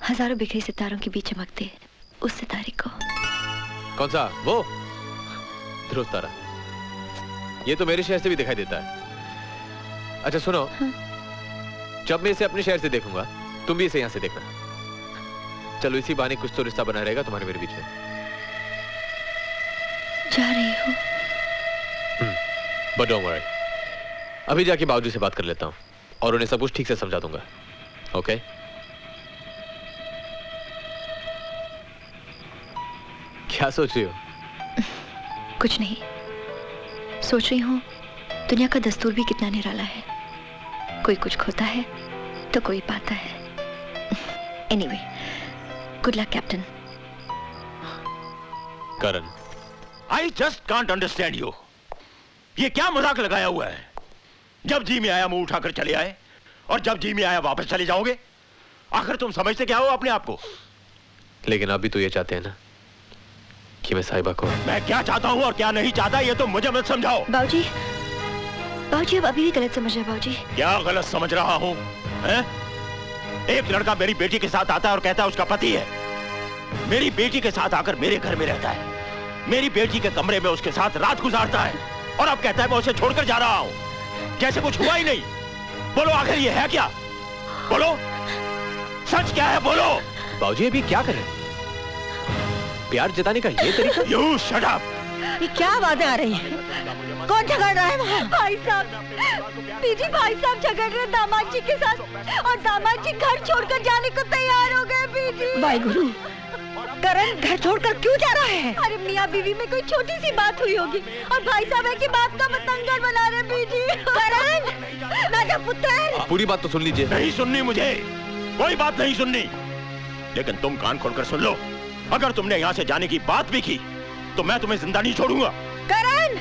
हजारों बिखरे सितारों के बीच चमकते उस सितारे को। कौन सा? वो ध्रुव तारा। ये तो मेरे शहर से भी दिखाई देता है। अच्छा सुनो, हाँ? जब मैं इसे अपने शहर से देखूंगा तुम भी इसे यहाँ से देखना। चलो इसी बहाने कुछ तो रिश्ता बना रहेगा तुम्हारे मेरे बीच में। जा रही हूँ। बट डोंट वरी, अभी जाके बाबूजी से बात कर लेता हूँ और उन्हें सब कुछ ठीक से समझा दूंगा। ओके? क्या सोच रही हो? कुछ नहीं, सोच रही हूँ दुनिया का दस्तूर भी कितना निराला है। कोई कुछ खोता है तो कोई पाता है। Anyway, good luck captain. Karan, I just can't understand you. ये क्या मजाक लगाया हुआ है? जब जी में आया मुंह उठाकर चले आए और जब जी में आया वापस चले जाओगे। आखिर तुम समझते क्या हो अपने आप को? लेकिन आप भी तो ये चाहते हैं ना कि मैं साहिबा को। मैं क्या चाहता हूँ और क्या नहीं चाहता ये तो मुझे मत समझाओ। बाबूजी, बाबूजी अब अभी भी गलत समझ रहे हैं। बाबूजी क्या गलत समझ रहा हूँ? एक लड़का मेरी बेटी के साथ आता है और कहता है उसका पति है। मेरी बेटी के साथ आकर मेरे घर में रहता है, मेरी बेटी के कमरे में उसके साथ रात गुजारता है, और अब कहता है मैं उसे छोड़कर जा रहा हूँ, जैसे कुछ हुआ ही नहीं। बोलो आखिर ये है क्या? बोलो, सच क्या है? बोलो। बाबूजी अभी क्या करें? प्यार जताने का ये तरीका? You shut up! ये क्या आवाजें आ रही हैं? कौन झगड़ रहा है वहाँ? भाई साहब, बीजी भाई साहब झगड़ रहे दामाद जी के साथ और दामाद जी घर छोड़कर जाने को तैयार हो गए बीजी। भाई गुरु, करण घर छोड़कर क्यों जा रहा है? अरे मियाँ बीवी में कोई छोटी सी बात हुई होगी और भाई साहब है कि बात का बतंगड़ बना रहे बीजी। करण, राजा पुत्र, पूरी बात तो सुन लीजिए। नहीं सुननी मुझे, कोई बात नहीं सुननी। लेकिन तुम कान खोलकर सुन लो, अगर तुमने यहाँ से जाने की बात भी की तो मैं तुम्हें जिंदा नहीं छोड़ूंगा। करण,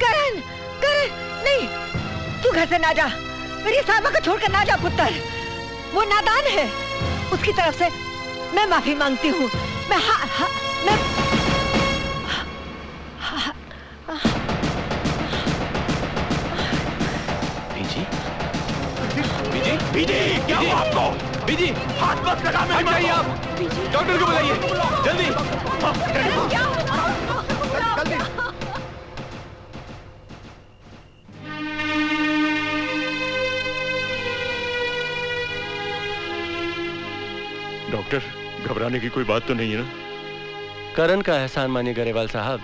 करण, करण, नहीं, तू घर से ना जा, मेरी साहिबा को छोड़कर ना जा पुत्र। वो नादान है, उसकी तरफ से मैं माफी मांगती हूँ। मैं बीजी, बीजी, बीजी, क्या हुआ आपको? बीजी, हाथ मत लगा मेरी माँ को। आप डॉक्टर को बुलाइए, जल्दी। डॉक्टर, घबराने की कोई बात तो नहीं है ना? करण का एहसान मानिए गरेवाल साहब,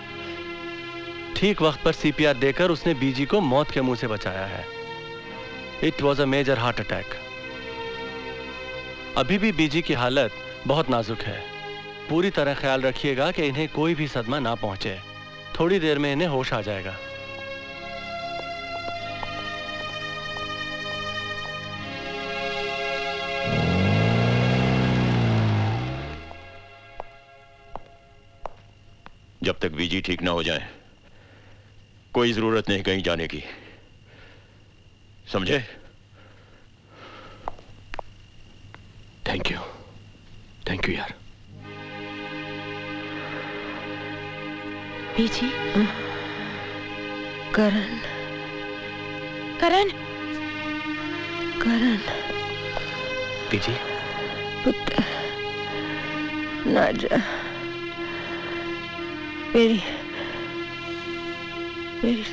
ठीक वक्त पर सीपीआर देकर उसने बीजी को मौत के मुंह से बचाया है। It was a major heart attack. अभी भी बीजी की हालत बहुत नाजुक है। पूरी तरह ख्याल रखिएगा कि इन्हें कोई भी सदमा ना पहुंचे। थोड़ी देर में इन्हें होश आ जाएगा। जब तक बीजी ठीक ना हो जाए कोई जरूरत नहीं कहीं जाने की, समझे? थैंक यू यार। बीजी, करण, करण, करण, बीजी, पुत्र, ना जा, मेरी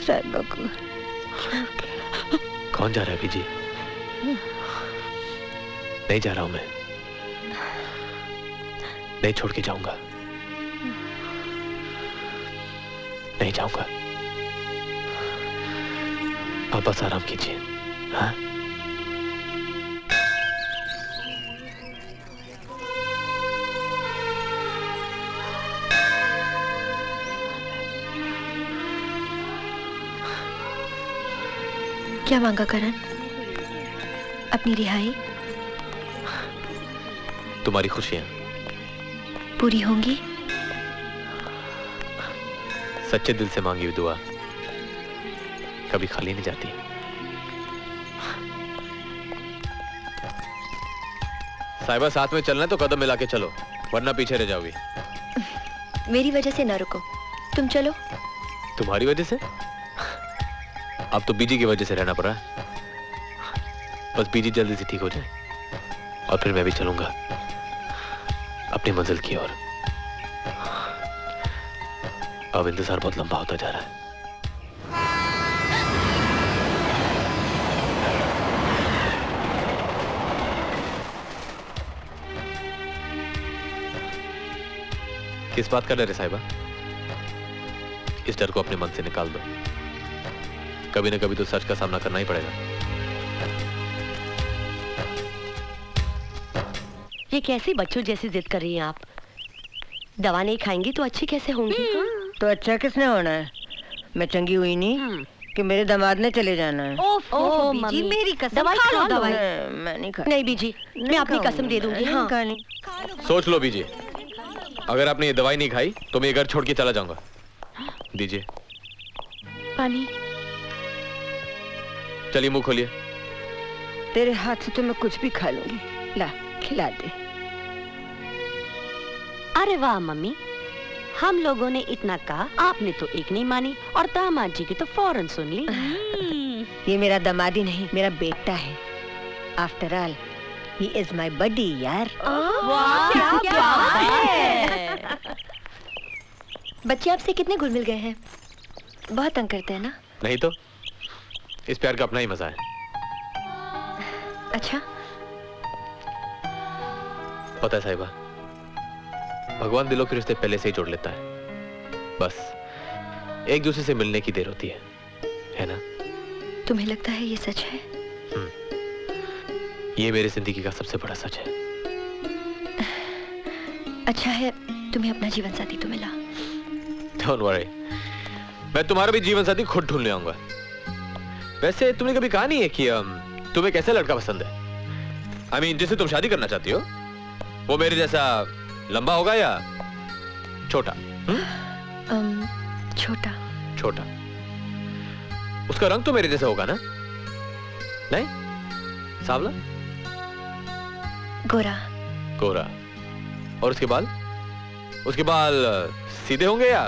साहिबा को छोड़ के। कौन जा रहा है बीजी? नहीं जा रहा हूं मैं, नहीं छोड़ के जाऊंगा, नहीं जाऊंगा। आप बस आराम कीजिए। हाँ? क्या मांगा करण? अपनी रिहाई? तुम्हारी खुशियां पूरी होंगी? सच्चे दिल से मांगी हुई दुआ कभी खाली नहीं जाती। साहिबा, साथ में चलना है तो कदम मिला के चलो, वरना पीछे रह जाओगी। मेरी वजह से ना रुको, तुम चलो। तुम्हारी वजह से? अब तो बीजी की वजह से रहना पड़ा है। बस बीजी जल्दी से ठीक हो जाए और फिर मैं भी चलूंगा अपनी मंजिल की ओर। अब इंतजार बहुत लंबा होता जा रहा है। किस बात का डर है साहिबा? इस डर को अपने मन से निकाल दो। कभी ना कभी तो सच का सामना करना ही पड़ेगा। ये कैसी बच्चों जैसी जिद कर रही हैं आप? दवा नहीं खाएंगी तो अच्छी कैसे होंगी? तो अच्छा किसने होना है? मैं चंगी हुई नहीं कि मेरे दामाद ने चले जाना है। ओह बीजी, मेरी कसम, दवाई खा लो खा लो। दवाई। मैं नहीं खा। नहीं बीजी, मैं अपनी कसम दे दूंगी। हाँ। सोच लो बीजी, अगर आपने ये दवाई नहीं खाई तो मैं ये घर छोड़ के चला जाऊंगा। दीजिए पानी। चलिए मुंह खोलिए। तेरे हाथ से तो मैं कुछ भी खा लूंगी। ला खिला दे। अरे वाह मम्मी, हम लोगों ने इतना कहा, आपने तो एक नहीं मानी और दामाद जी की तो फौरन सुन ली। ये मेरा दामादी नहीं, मेरा बेटा है। After all he is my buddy यार। बच्चे आपसे कितने घुल मिल गए हैं? बहुत तंग करते हैं ना? नहीं तो, इस प्यार का अपना ही मजा है। अच्छा, पता है साहिबा, भगवान दिलों के रिश्ते पहले से ही जोड़ लेता है, बस एक दूसरे से मिलने की देर होती है ना? तुम्हें लगता है ये सच है? ये मेरी जिंदगी का सबसे बड़ा सच है। अच्छा है तुम्हें अपना जीवन साथी तो मिला। Don't worry, मैं तुम्हारा भी जीवन साथी खुद ढूंढने आऊंगा। वैसे तुमने कभी कहा नहीं है कि तुम्हें कैसा लड़का पसंद है? I mean, जिससे तुम शादी करना चाहती हो, वो मेरे जैसा लंबा होगा या छोटा? छोटा। छोटा। उसका रंग तो मेरे जैसा होगा ना? नहीं? सांवला? गोरा। गोरा। और उसके बाल? उसके बाल सीधे होंगे या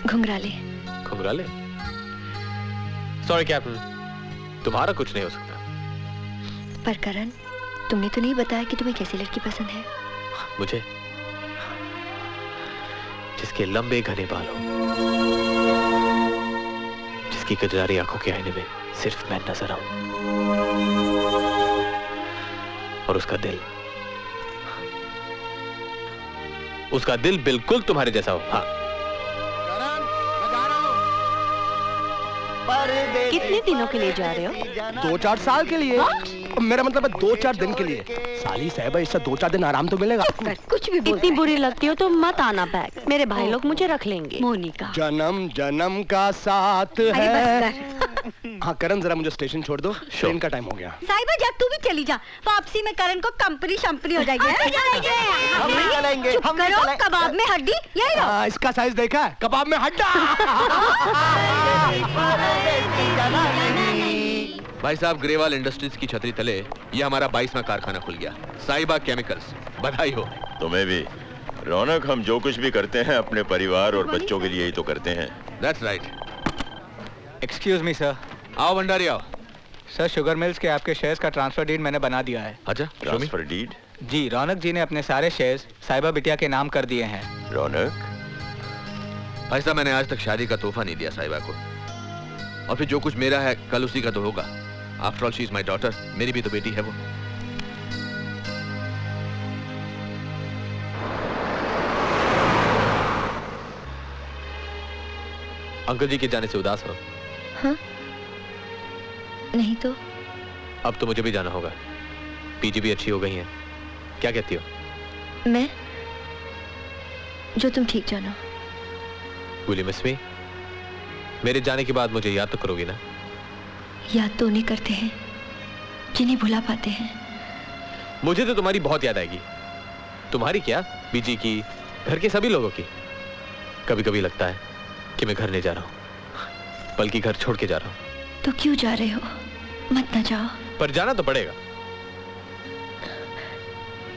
घुंघराले? घुंघराले? सॉरी कैप्टन, तुम्हारा कुछ नहीं हो सकता। पर करण, तुमने तो नहीं बताया कि तुम्हें कैसी लड़की पसंद है। मुझे जिसके लंबे घने बाल हो, जिसकी कजरारी आंखों के आईने में सिर्फ मैं नजर आऊं, और उसका दिल बिल्कुल तुम्हारे जैसा हो। हाँ। कितने दिनों के लिए जा रहे हो? 2-4 साल के लिए। मेरा मतलब है 2-4 दिन के लिए। साली साहिबा, इससे 2-4 दिन आराम तो मिलेगा। कुछ भी इतनी बुरी लगती हो तो मत आना बैक, मेरे भाई लोग मुझे रख लेंगे। मोनिका, जन्म जन्म का साथ है। हाँ करण, जरा मुझे स्टेशन छोड़ दो, ट्रेन का टाइम हो गया। साहिबा जा, तू भी चली जा, वापसी में करण को कंपनी शंपनी हो जाएगी। हम नहीं चलेंगे, चुप करो, कबाब में हड्डी यही लो। इसका साइज देखा है? कबाब में हड्डा। भाई साहब, ग्रेवाल इंडस्ट्रीज की छतरी तले ये हमारा 22वां कारखाना खुल गया, साहिबा केमिकल्स। बधाई हो। तुम्हें भी। रौनक, हम जो कुछ भी करते हैं अपने परिवार और बच्चों के लिए ही तो करते हैं। That's right. Excuse me sir. आओ भंडारी आओ। सर, शुगर मिल्स के आपके शेयर्स का ट्रांसफर डीड मैंने बना दिया है। अच्छा, ट्रांसफर डीड? जी, रौनक जी ने अपने सारे शेयर्स साहिबा बिटिया के नाम कर दिए हैं। रौनक? भाई साहब, मैंने आज तक शादी का तोहफा नहीं दिया साहिबा को, और फिर जो कुछ मेरा है कल उसी का तो होगा। After all she is my daughter, मेरी भी तो बेटी है वो। अंकल जी के जाने से उदास हो? हाँ? नहीं तो। अब तो मुझे भी जाना होगा। पीजी भी अच्छी हो गई है। क्या कहती हो? मैं? जो तुम ठीक जानो। Will you miss me? मेरे जाने के बाद मुझे याद तो करोगी ना? याद तो उन्हें करते हैं जिन्हें भुला पाते हैं। मुझे तो तुम्हारी बहुत याद आएगी। तुम्हारी क्या, बीजी की, घर के सभी लोगों की। कभी कभी लगता है कि मैं घर नहीं जा रहा हूँ, बल्कि घर छोड़ के जा रहा हूँ। तो क्यों जा रहे हो? मत ना जाओ। पर जाना तो पड़ेगा।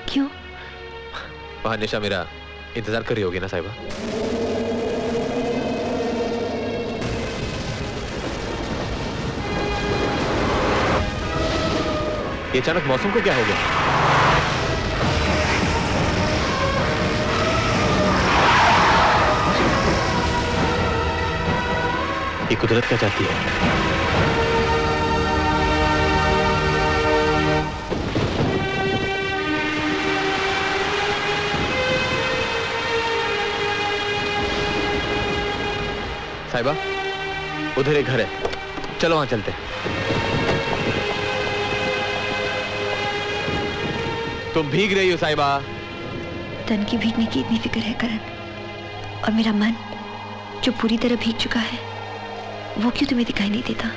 क्यों? वहां निशा मेरा इंतजार कर रही होगी ना साहिबा? ये अचानक मौसम को क्या हो गया? ये कुदरत क्या चाहती है? साहिबा, उधर एक घर है, चलो वहां चलते हैं। तुम भीग रही हो साहिबा। तन की भीगने की इतनी फिक्र है करण, और मेरा मन जो पूरी तरह भीग चुका है वो क्यों तुम्हें दिखाई नहीं देता?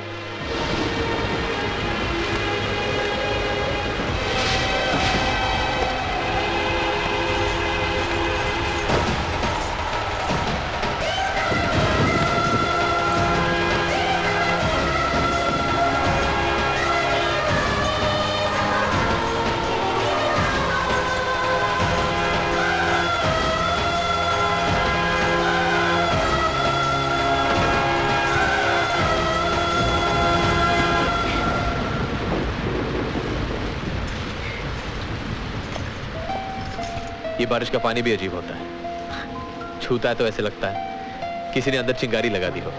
ये बारिश का पानी भी अजीब होता है, छूता है तो ऐसे लगता है किसी ने अंदर चिंगारी लगा दी हो।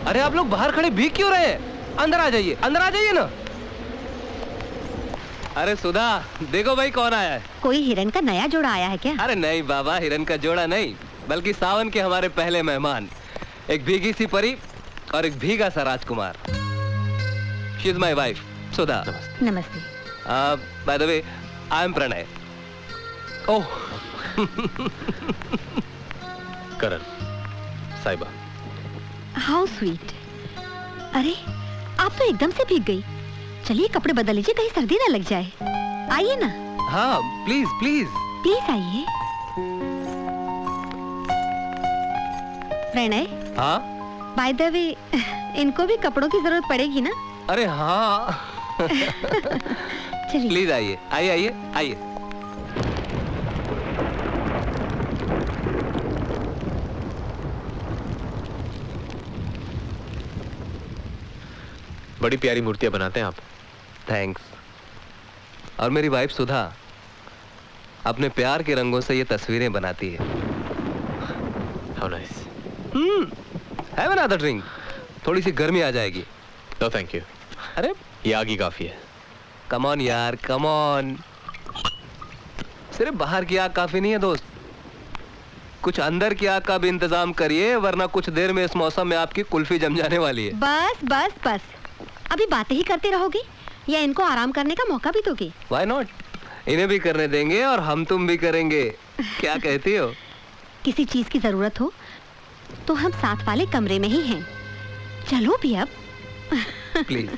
अरे आप लोग बाहर खड़े भीग क्यों रहे हैं? अंदर आ जाइए, अंदर आ जाइए ना। अरे सुधा, देखो भाई कौन आया है। कोई हिरन का नया जोड़ा आया है क्या? अरे नहीं बाबा, हिरन का जोड़ा नहीं, बल्कि सावन के हमारे पहले मेहमान, एक भीगी सी परी और एक भीगा सा राजकुमार। She is my wife Sudha. नमस्ते। By the way, I am Pranay. Oh Karan, Sahiba. How sweet. अरे आप तो एकदम से भीग गई। चलिए कपड़े बदल लीजिए, कहीं सर्दी ना लग जाए। आइए ना। हाँ प्लीज प्लीज प्लीज आइए। प्रणय। हाँ बाय द वे, इनको भी कपड़ों की जरूरत पड़ेगी ना? अरे हाँ चलिए प्लीज आइए आइए आइए आइए। बड़ी प्यारी मूर्तियां बनाते हैं आप। थैंक्स। और मेरी वाइफ सुधा अपने प्यार के रंगों से ये तस्वीरें बनाती है। How nice. Have another drink, थोड़ी सी गर्मी आ जाएगी। No thank you. अरे ये आग ही काफी है। कम ऑन यार, कम ऑन। सिर्फ बाहर की आग काफी नहीं है दोस्त, कुछ अंदर की आग का भी इंतजाम करिए, वरना कुछ देर में इस मौसम में आपकी कुल्फी जम जाने वाली है। बस बस बस, अभी बातें ही करते रहोगे या इनको आराम करने का मौका भी दोगे? व्हाई नॉट, इन्हें भी करने देंगे और हम तुम भी करेंगे। क्या कहती हो? किसी चीज की जरूरत हो तो हम साथ वाले कमरे में ही हैं। चलो भी अब। प्लीज।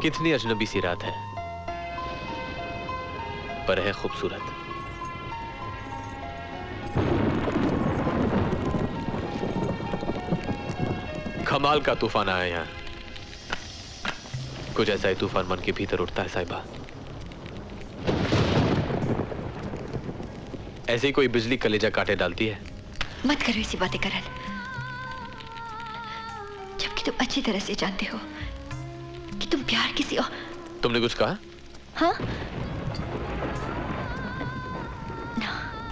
कितनी अजनबी सी रात है, पर है खूबसूरत। कमाल का तूफान आया यहाँ। कुछ ऐसा ही तूफान मन के भीतर उठता है साहिबा। ऐसे ही कोई बिजली कलेजा काटे डालती है। मत करो ऐसी बातें करण, जबकि तुम अच्छी तरह से जानते हो कि तुम प्यार किसी और। तुमने कुछ कहा? हाँ?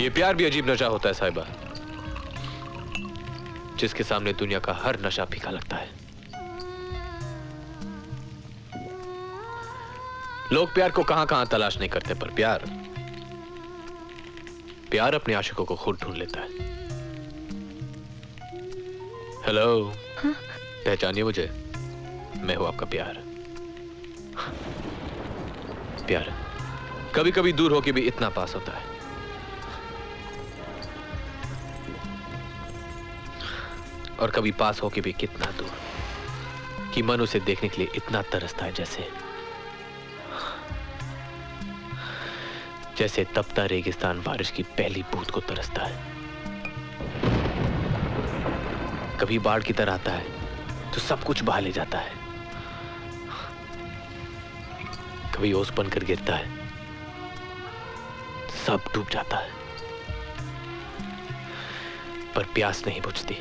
ये प्यार भी अजीब नशा होता है साहिबा, जिसके सामने दुनिया का हर नशा फीका लगता है। लोग प्यार को कहां कहां तलाश नहीं करते, पर प्यार अपने आशिकों को खुद ढूंढ लेता है। हेलो। हाँ? पहचानिए मुझे, मैं हूं आपका प्यार। प्यार कभी कभी दूर होके भी इतना पास होता है। और कभी पास होके भी कितना दूर कि मन उसे देखने के लिए इतना तरसता है, जैसे तपता रेगिस्तान बारिश की पहली बूंद को तरसता है। कभी बाढ़ की तरह आता है तो सब कुछ बहा ले जाता है, कभी ओस बनकर गिरता है, सब डूब जाता है, पर प्यास नहीं बुझती।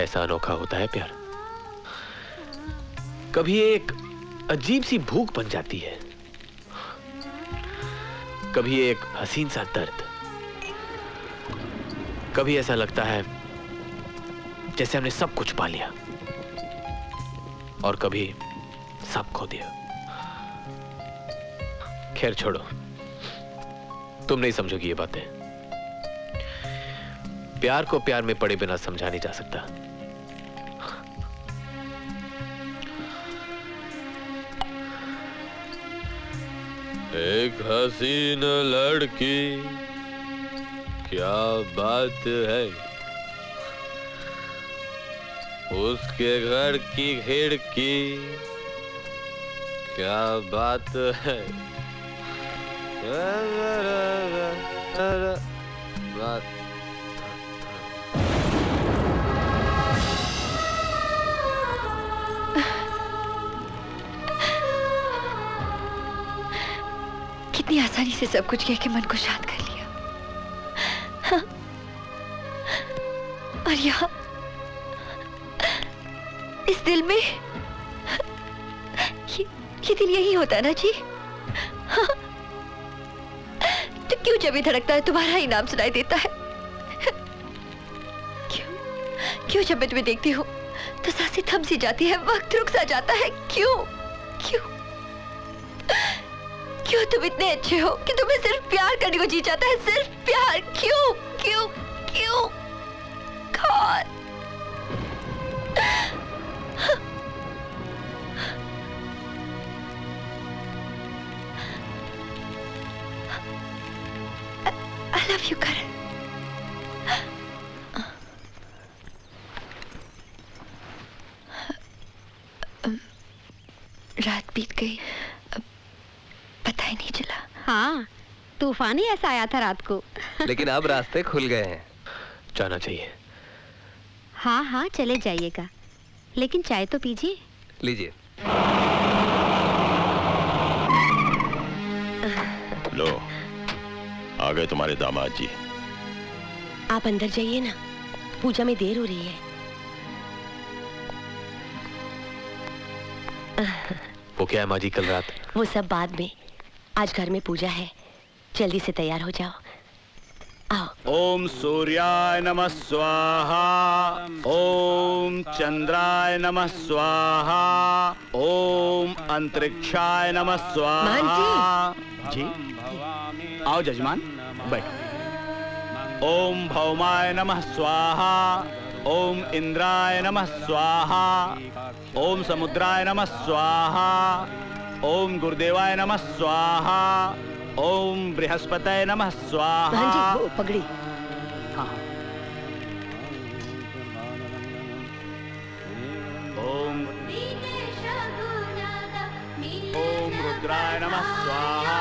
ऐसा अनोखा होता है प्यार। कभी एक अजीब सी भूख बन जाती है, कभी एक हसीन सा दर्द, कभी ऐसा लगता है जैसे हमने सब कुछ पा लिया, और कभी सब खो दिया। खैर छोड़ो, तुम नहीं समझोगी ये बातें। प्यार को प्यार में पड़े बिना समझा नहीं जा सकता। एक हसीन लड़की, क्या बात है, उसके घर की खिड़की, क्या बात है, बात। कितनी आसानी से सब कुछ कह के मन को शांत कर लिया। हाँ? और यहाँ इस दिल में ये दिल यही होता है ना जी? हाँ? तो क्यों जब भी धड़कता है तुम्हारा ही नाम सुनाई देता है? क्यों जब मैं तुम्हें देखती हूँ तो सांसें थम सी जाती है, वक्त रुक सा जाता है? क्यों क्यों क्यों तुम इतने अच्छे हो कि तुम्हें सिर्फ प्यार करने को जी जाता है, सिर्फ प्यार। क्यों क्यों क्यों? कौन? I love you, Karan. रात बीत गई, पता ही नहीं चला। हाँ, तूफान ही ऐसा आया था रात को। लेकिन अब रास्ते खुल गए हैं। जाना चाहिए। हाँ हाँ, चले जाइएगा, लेकिन चाय तो पीजिए। लीजिए। लो, आ गए तुम्हारे दामाद जी। आप अंदर जाइए ना, पूजा में देर हो रही है। वो क्या है माँ जी, कल रात? वो सब बाद में, आज घर में पूजा है, जल्दी से तैयार हो जाओ। आओ। ओम सूर्याय नमः स्वाहा, ओम चंद्राय नमः स्वाहा, ओम अंतरिक्षाय नमः स्वाहा। जी आओ जजमान, बैठो। ओम भौमाय नमः स्वाहा, ओम इंद्राय नमः स्वाहा, ओम समुद्राय नमः स्वाहा, ओम गुरुदेवाय नमः स्वाहा, ओम बृहस्पतये नमः स्वाहा। बहन जी, वो पगड़ी। हाँ। ओम रुद्राय नमः स्वाहा,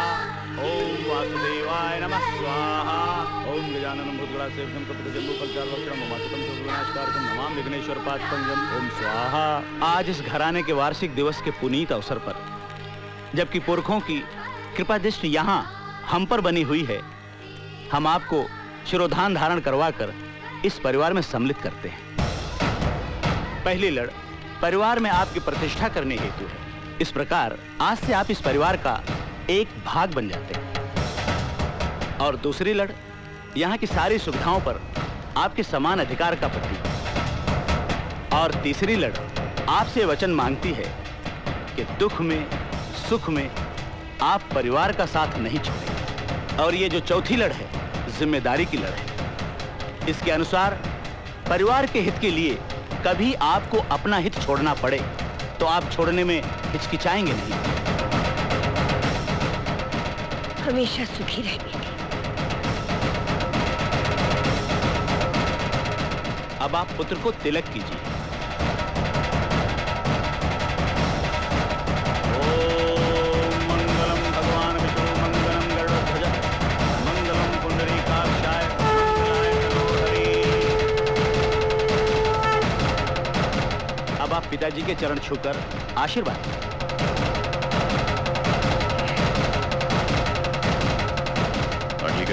ओम वासुदेवाय नमः स्वाहा, ओम गजाननं भूतगणासेवितं कपितजम्बूफलचारुभक्षणं ममासुतं सर्वविनाशकारकं नमामि विघ्नेश्वर पादपंकजं। ओम स्वाहा। आज इस घराने के वार्षिक दिवस के पुनीत अवसर पर, जबकि पुरखों की कृपा दृष्टि यहाँ हम पर बनी हुई है, हम आपको शिरोधान धारण करवाकर इस परिवार में सम्मिलित करते हैं। पहली लड़ परिवार में आपकी प्रतिष्ठा करने हेतु है। इस प्रकार आज से आप इस परिवार का एक भाग बन जाते हैं। और दूसरी लड़ यहाँ की सारी सुविधाओं पर आपके समान अधिकार का प्रतीक। और तीसरी लड़ आपसे वचन मांगती है कि दुख में सुख में आप परिवार का साथ नहीं छोड़ेंगे। और ये जो चौथी लड़ है, जिम्मेदारी की लड़ है। इसके अनुसार परिवार के हित के लिए कभी आपको अपना हित छोड़ना पड़े तो आप छोड़ने में हिचकिचाएंगे नहीं। हमेशा सुखी रहे बेटी। अब आप पुत्र को तिलक कीजिए। ओम मंगलम भगवान विष्णु मंगलम गरुड़ध्वज मंगलम पुंडरीकाक्षाय मंगलाय मनोहरी। अब आप पिताजी के चरण छूकर आशीर्वाद।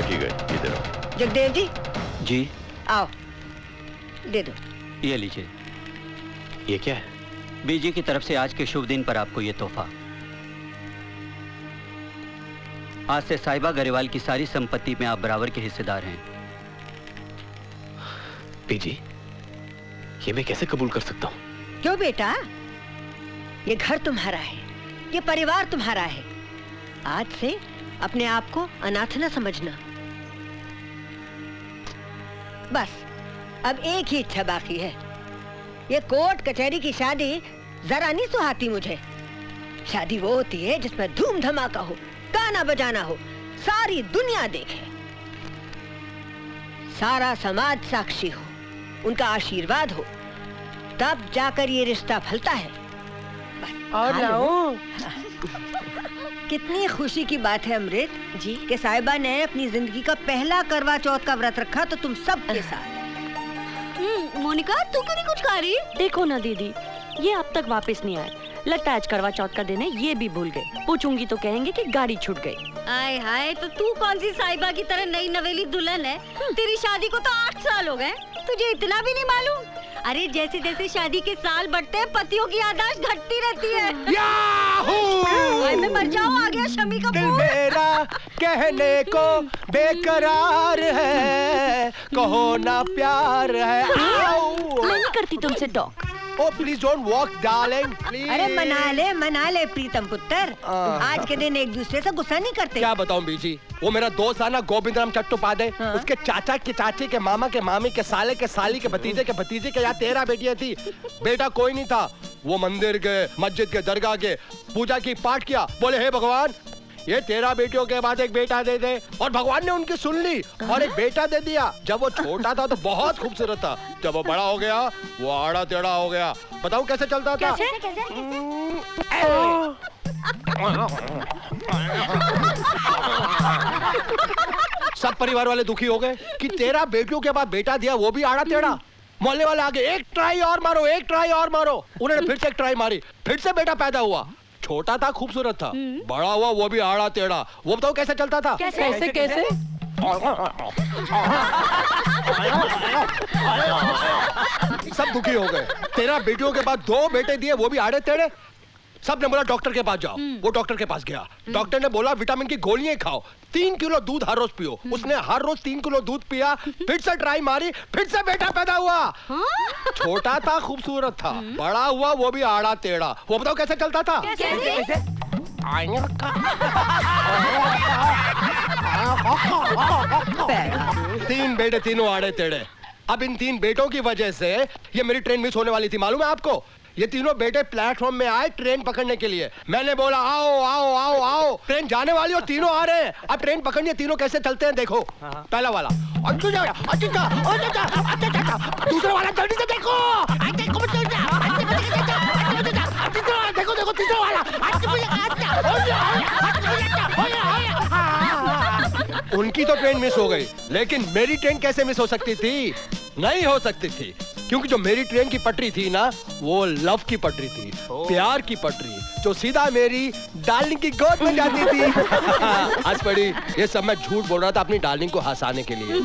ठीक है, इधर आओ। जगदेव जी। जी आओ, दे दो। ये लीजिए। ये क्या है? बीजी की तरफ से आज के शुभ दिन पर आपको ये तोहफा। आज से साहिबा गरेवाल की सारी संपत्ति में आप बराबर के हिस्सेदार हैं। बीजी, ये मैं कैसे कबूल कर सकता हूँ? क्यों बेटा, ये घर तुम्हारा है, ये परिवार तुम्हारा है। आज से अपने आप को अनाथ न समझना। बस अब एक ही इच्छा बाकी है, ये कोर्ट कचहरी की शादी जरा नहीं सुहाती मुझे। शादी वो होती है जिसमें धूम धमाका हो, गाना बजाना हो, सारी दुनिया देखे, सारा समाज साक्षी हो, उनका आशीर्वाद हो, तब जाकर ये रिश्ता फलता है। और लाऊं? कितनी खुशी की बात है अमृत जी कि साहिबा ने अपनी जिंदगी का पहला करवा चौथ का व्रत रखा तो तुम सब के साथ। मोनिका तू क्यों नहीं कुछ खा रही? देखो ना दीदी, ये अब तक वापस नहीं आए। लगता है आज करवा चौथ का दिन है, ये भी भूल गए। पूछूंगी तो कहेंगे कि गाड़ी छूट गई। आय हाय, तो तू कौन सी साहिबा की तरह नई नवेली दुल्हन है? तेरी शादी को तो 8 साल हो गए, तुझे इतना भी नहीं मालूम? अरे जैसे जैसे शादी के साल बढ़ते हैं पतियों की याददाश्त घटती रहती है। याहू! मैं मर जाऊं, आ गया शमी का दिल मेरा कहने को बेकरार है, कहो ना प्यार है। मैं नहीं करती तुमसे talk. Oh, please don't walk, darling, please. अरे मना ले प्रीतम पुत्र। आज के दिन एक दूसरे से गुस्सा नहीं करते। क्या बताऊं बीजी, वो मेरा दोस्त है ना गोविंदराम चट्टोपाध्याय, उसके चाचा के चाची के मामा के मामी के साले के साली के भतीजे के यहाँ 13 बेटियां थी, बेटा कोई नहीं था। वो मंदिर गए, मस्जिद के दरगाह के, पूजा की, पाठ किया, बोले हे भगवान ये 13 बेटियों के बाद एक बेटा दे दे, और भगवान ने उनकी सुन ली और एक बेटा दे दिया। जब वो छोटा था तो बहुत खूबसूरत था, जब वो बड़ा हो गया वो आड़ा टेढ़ा हो गया। बताऊं कैसे चलता था? सब परिवार वाले दुखी हो गए कि 13 बेटियों के बाद बेटा दिया, वो भी आड़ा टेढ़ा। मोहल्ले वाले आगे एक ट्राई और मारो, एक ट्राई और मारो। उन्होंने फिर से एक ट्राई मारी, फिर से बेटा पैदा हुआ। छोटा था, खूबसूरत था, बड़ा हुआ वो भी आड़ा टेढ़ा। वो बताओ कैसे चलता था? कैसे? सब दुखी हो गए। 13 बेटियों के बाद 2 बेटे दिए, वो भी आड़े टेढ़े। सब ने बोला डॉक्टर के पास जाओ। वो डॉक्टर के पास गया, डॉक्टर ने बोला विटामिन की गोलियां खाओ, 3 किलो दूध हर रोज पियो। उसने हर रोज 3 किलो दूध पिया, फिर से ट्राई मारी, फिर से बेटा पैदा हुआ। छोटा था, खूबसूरत था, बड़ा हुआ वो भी आड़ा टेढ़ा। वो बताओ कैसे चलता था? कैसे? 3 बेटे, तीनों आड़े टेढ़े। अब इन 3 बेटों की वजह से ये मेरी ट्रेन मिस होने वाली थी, मालूम है आपको? ये तीनों बेटे प्लेटफॉर्म में आए ट्रेन पकड़ने के लिए। मैंने बोला आओ आओ आओ आओ, ट्रेन जाने वाली और तीनों आ रहे हैं। अब ट्रेन पकड़नी है, तीनों कैसे चलते हैं देखो। पहला वाला दूसरा वाला जल्दी से देखो, देखो देखो तीसरा वाला। उनकी तो ट्रेन मिस हो गई, लेकिन मेरी ट्रेन कैसे मिस हो सकती थी? नहीं हो सकती थी, क्योंकि जो मेरी ट्रेन की पटरी थी ना, वो लव की पटरी थी, प्यार की पटरी, जो सीधा मेरी डार्लिंग की गोद में जाती थी। आज पड़ी, ये सब मैं झूठ बोल रहा था अपनी डार्लिंग को हंसाने के लिए।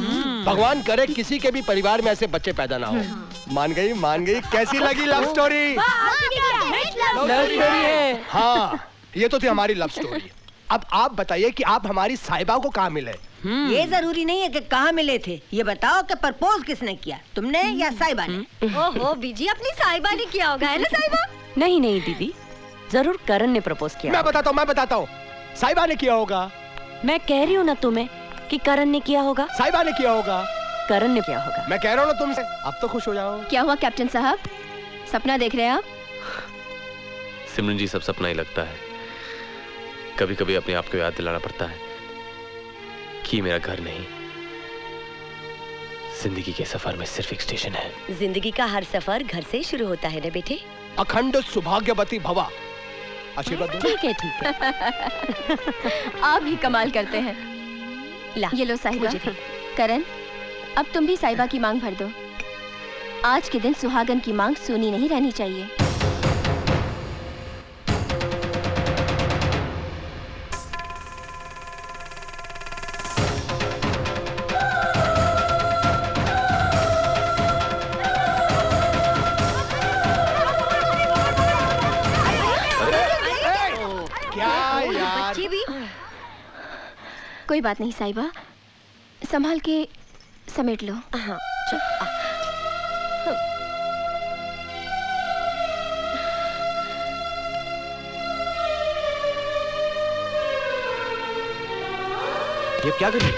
भगवान करे किसी के भी परिवार में ऐसे बच्चे पैदा ना हो। मान गई। कैसी लगी लव स्टोरी? हाँ, ये तो थी हमारी लव स्टोरी। अब आप बताइए कि आप हमारी साहिबा को कहाँ मिले? ये जरूरी नहीं है कि कहाँ मिले थे, ये बताओ कि प्रपोज किसने किया, तुमने या साहिबा ने? ओहो बीजी, अपनी साहिबा ने किया होगा, है ना साहिबा? नहीं दीदी, जरूर करण ने प्रपोज किया। मैं बताता हूँ, साहिबा ने किया होगा। मैं कह रही हूँ ना तुम्हें कि करण ने किया होगा। साहिबा ने किया होगा। करण ने किया होगा। मैं कह रहा हूँ ना तुमसे, अब तो खुश हो जाओ। क्या हुआ कैप्टन साहब, सपना देख रहे हैं आप? सिमरन जी, सब सपना ही लगता है। कभी कभी अपने आप को याद दिलाना पड़ता है कि मेरा घर नहीं, जिंदगी के सफर में सिर्फ एक स्टेशन है। जिंदगी का हर सफर घर से शुरू होता है ना बेटे। अखंड सौभाग्यवती भवा। आशीर्वाद दो। ठीक है। आप भी कमाल करते हैं। ला, ये लो साहिबा। करण, अब तुम भी साहिबा की मांग भर दो। आज के दिन सुहागन की मांग सुनी नहीं रहनी चाहिए। कोई बात नहीं साहिबा, संभाल के समेट लो। हाँ, ये क्या कर रही?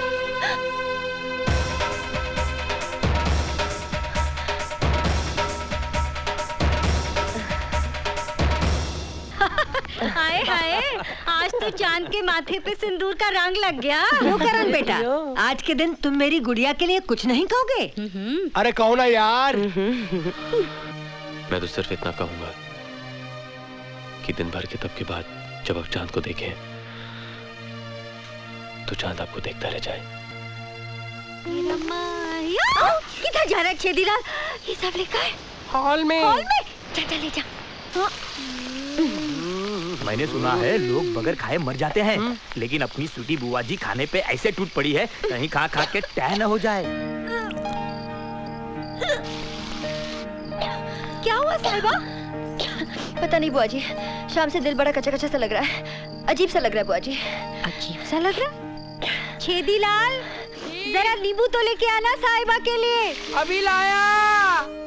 हाय हाय, आज तो चांद के माथे पे सिंदूर का रंग लग गया। वो करण बेटा, आज के दिन तुम मेरी गुड़िया के लिए कुछ नहीं कहोगे? अरे कहो ना यार। मैं तो सिर्फ इतना कहूंगा कि दिन भर के तब के बाद जब आप चांद को देखें तो चांद आपको देखता रह जाए। किधर जा रहा है छेदीलाल? ये सब लिखा है हॉल में। हॉल में? चल ले जा। मैंने सुना है लोग बगैर खाए मर जाते हैं, लेकिन अपनी स्वीटी बुआ जी खाने पे ऐसे टूट पड़ी है कहीं खा खा के टह न हो जाए। क्या हुआ साहिबा? पता नहीं बुआ जी, शाम से दिल बड़ा कच्चा कच्चा सा लग रहा है, अजीब सा लग रहा है बुआ जी। अजीब सा लग रहा है? छेदीलाल, जरा नींबू तो लेके आना साहिबा के लिए। अभी लाया।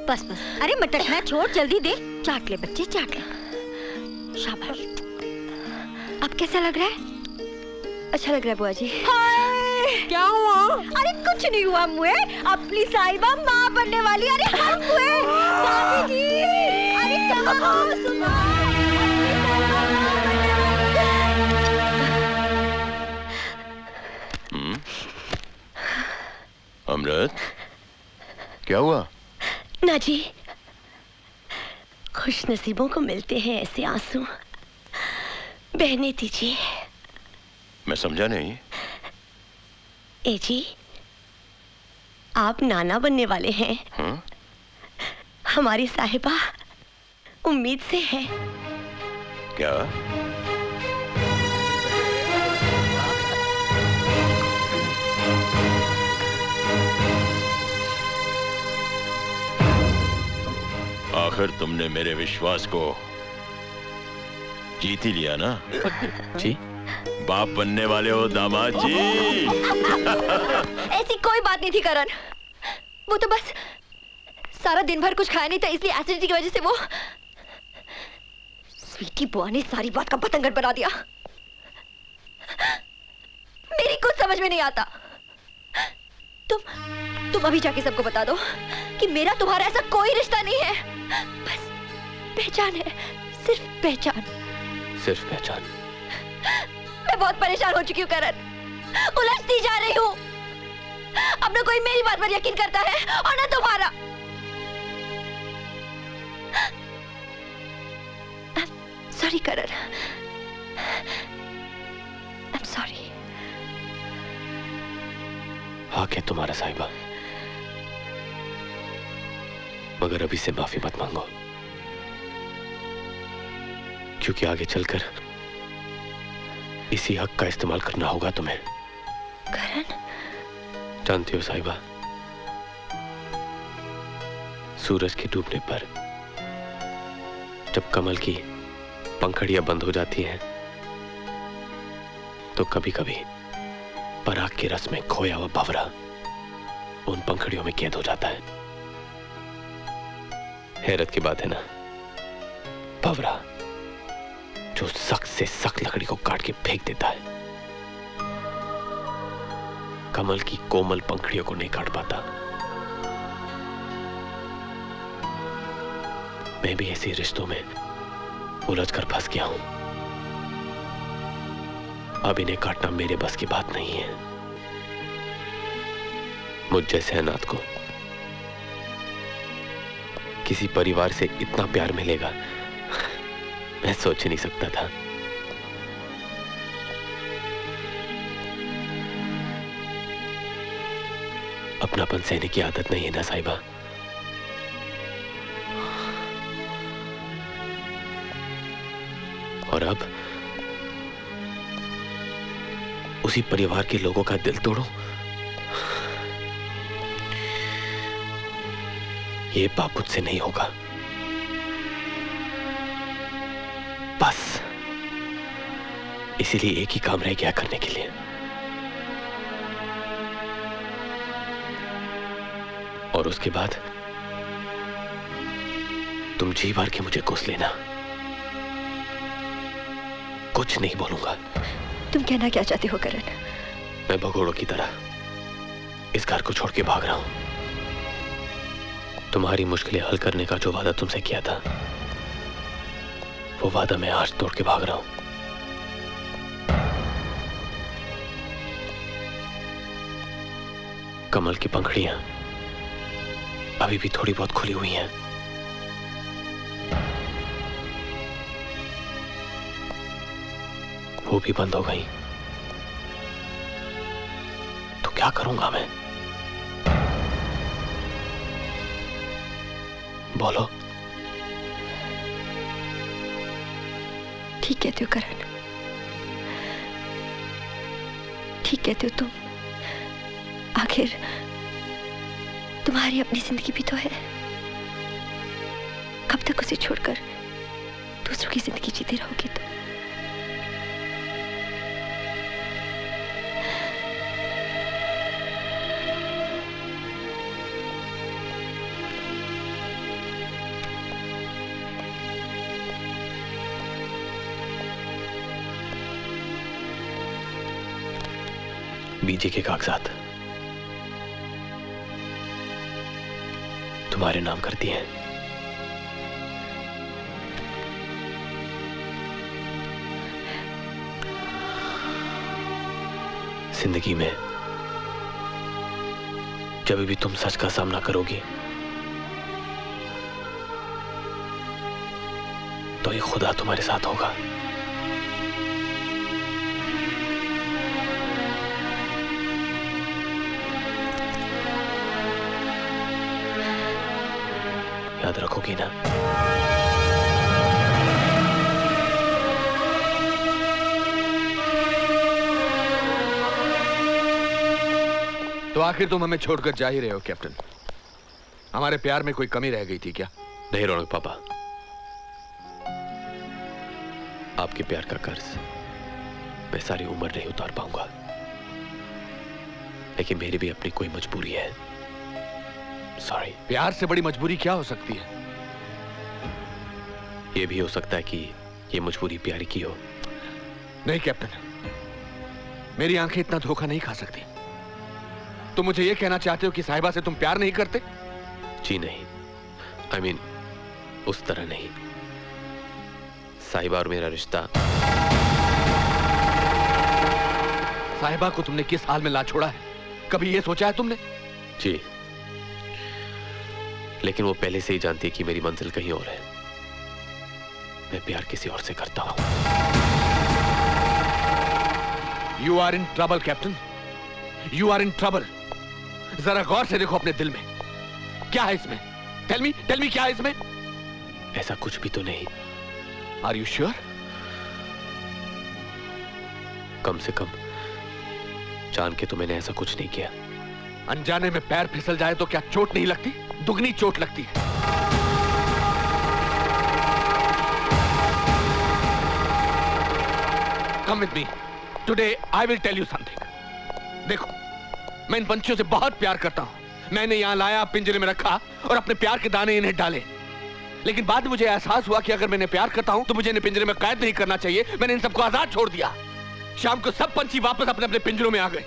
बस बस, अरे मटकना छोड़, जल्दी दे। चाट ले बच्चे, चाट ले। शाबाश। अब कैसा लग रहा है? अच्छा लग रहा है बुआ जी। क्या हुआ? अरे कुछ नहीं हुआ मुए, अपनी साहिबा माँ बनने वाली। अरे हम हुए भाभी जी। अरे कहाँ हो? सुनो, अमृत, क्या हुआ? ना जी, खुश नसीबों को मिलते हैं ऐसे आंसू, बहने दीजिए। मैं समझा नहीं। ए जी, आप नाना बनने वाले हैं। हमारी साहिबा उम्मीद से है। क्या? आखिर तुमने मेरे विश्वास को जीत ही लिया ना? जी? बाप बनने वाले हो दामाद जी। ऐसी कोई बात नहीं थी करण, वो तो बस सारा दिन भर कुछ खाया नहीं था, इसलिए एसिडिटी की वजह से वो स्वीटी बुआ ने सारी बात का पतंगड़ बना दिया। मेरी कुछ समझ में नहीं आता। तुम अभी जाके सबको बता दो कि मेरा तुम्हारा ऐसा कोई रिश्ता नहीं है, बस पहचान है, सिर्फ पहचान। सिर्फ पहचान? मैं बहुत परेशान हो चुकी हूँ करण, उलझती जा रही हूँ। अब ना कोई मेरी बात पर यकीन करता है और ना तुम्हारा। Sorry Karan, I am sorry. हाँ क्या तुम्हारा साहिबा, मगर अभी से माफी मत मांगो, क्योंकि आगे चलकर इसी हक का इस्तेमाल करना होगा तुम्हें। करण? जानती हो साहिबा, सूरज के डूबने पर जब कमल की पंखड़ियां बंद हो जाती हैं, तो कभी कभी पराग के रस में खोया हुआ भंवरा उन पंखड़ियों में कैद हो जाता है। हैरत की बात है ना, भंवरा जो सख्त से सख्त लकड़ी को काट के फेंक देता है, कमल की कोमल पंखड़ियों को नहीं काट पाता। मैं भी ऐसे रिश्तों में उलझकर फंस गया हूं। अब इन्हें काटना मेरे बस की बात नहीं है। मुझ जैसे अनाथ को किसी परिवार से इतना प्यार मिलेगा मैं सोच नहीं सकता था। अपनापन सहने की आदत नहीं है ना साहिबा। और अब उसी परिवार के लोगों का दिल तोड़ूं, ये पाप मुझसे नहीं होगा। बस इसीलिए एक ही काम रह गया करने के लिए, और उसके बाद तुम जी भर के मुझे कोस लेना। कुछ नहीं बोलूंगा। तुम कहना क्या चाहते हो करण? मैं भगोड़ों की तरह इस घर को छोड़ के भाग रहा हूं। तुम्हारी मुश्किलें हल करने का जो वादा तुमसे किया था, वो वादा मैं आज तोड़ के भाग रहा हूं। कमल की पंखुड़ियां अभी भी थोड़ी बहुत खुली हुई हैं। वो भी बंद हो गई तो क्या करूंगा मैं? बोलो। ठीक कहते हो करण, ठीक कहते हो तुम। आखिर तुम्हारी अपनी जिंदगी भी तो है। कब तक उसे छोड़कर दूसरों की जिंदगी जीती रहोगे तुम? बीजे के कागजात तुम्हारे नाम कर दिए हैं। जिंदगी में जब भी तुम सच का सामना करोगी तो ये खुदा तुम्हारे साथ होगा। याद रखोगी ना? तो आखिर तुम हमें छोड़कर जा ही रहे हो कैप्टन। हमारे प्यार में कोई कमी रह गई थी क्या? नहीं रौनक पापा, आपके प्यार का कर्ज मैं सारी उम्र नहीं उतार पाऊंगा, लेकिन मेरी भी अपनी कोई मजबूरी है। सॉरी। प्यार से बड़ी मजबूरी क्या हो सकती है? यह भी हो सकता है कि यह मजबूरी प्यार की हो। नहीं कैप्टन, मेरी आंखें इतना धोखा नहीं खा सकती। तुम मुझे यह कहना चाहते हो कि साहिबा से तुम प्यार नहीं करते? जी नहीं, I mean, उस तरह नहीं। साहिबा और मेरा रिश्ता। साहिबा को तुमने किस हाल में ला छोड़ा है, कभी यह सोचा है तुमने? जी, लेकिन वो पहले से ही जानती है कि मेरी मंजिल कहीं और है। मैं प्यार किसी और से करता हूं। You are in trouble, captain. You are in trouble। जरा गौर से देखो अपने दिल में, क्या है इसमें? Tell me क्या है इसमें? ऐसा कुछ भी तो नहीं। Are you sure? कम से कम जान के तो मैंने ऐसा कुछ नहीं किया। अनजाने में पैर फिसल जाए तो क्या चोट नहीं लगती? दुगनी चोट लगती है। Come with me. Today I will tell you something. देखो, मैं इन पंछियों से बहुत प्यार करता हूं। मैंने यहां लाया, पिंजरे में रखा और अपने प्यार के दाने इन्हें डाले। लेकिन बाद में मुझे एहसास हुआ कि अगर मैंने प्यार करता हूं तो मुझे इन्हें पिंजरे में कैद नहीं करना चाहिए। मैंने इन सबको आजाद छोड़ दिया। शाम को सब पंछी वापस अपने अपने पिंजरों में आ गए।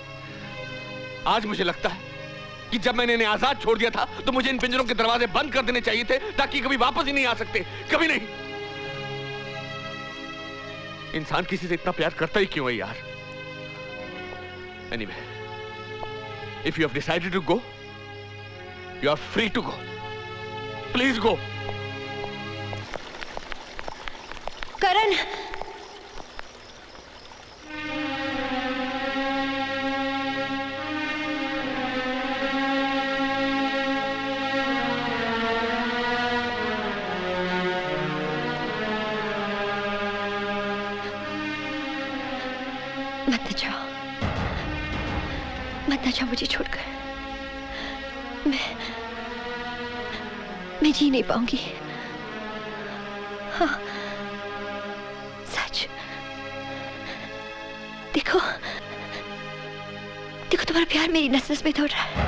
आज मुझे लगता है कि जब मैंने इन्हें आजाद छोड़ दिया था तो मुझे इन पिंजरों के दरवाजे बंद कर देने चाहिए थे, ताकि कभी वापस ही नहीं आ सकते। कभी नहीं। इंसान किसी से इतना प्यार करता ही क्यों है यार? Anyway, if you have decided to go, you are free to go. Please go. करण, मत न जाओ मुझे छोड़कर। मैं जी नहीं पाऊंगी। हाँ, सच। देखो तुम्हारा प्यार मेरी नस नस में दौड़ रहा है।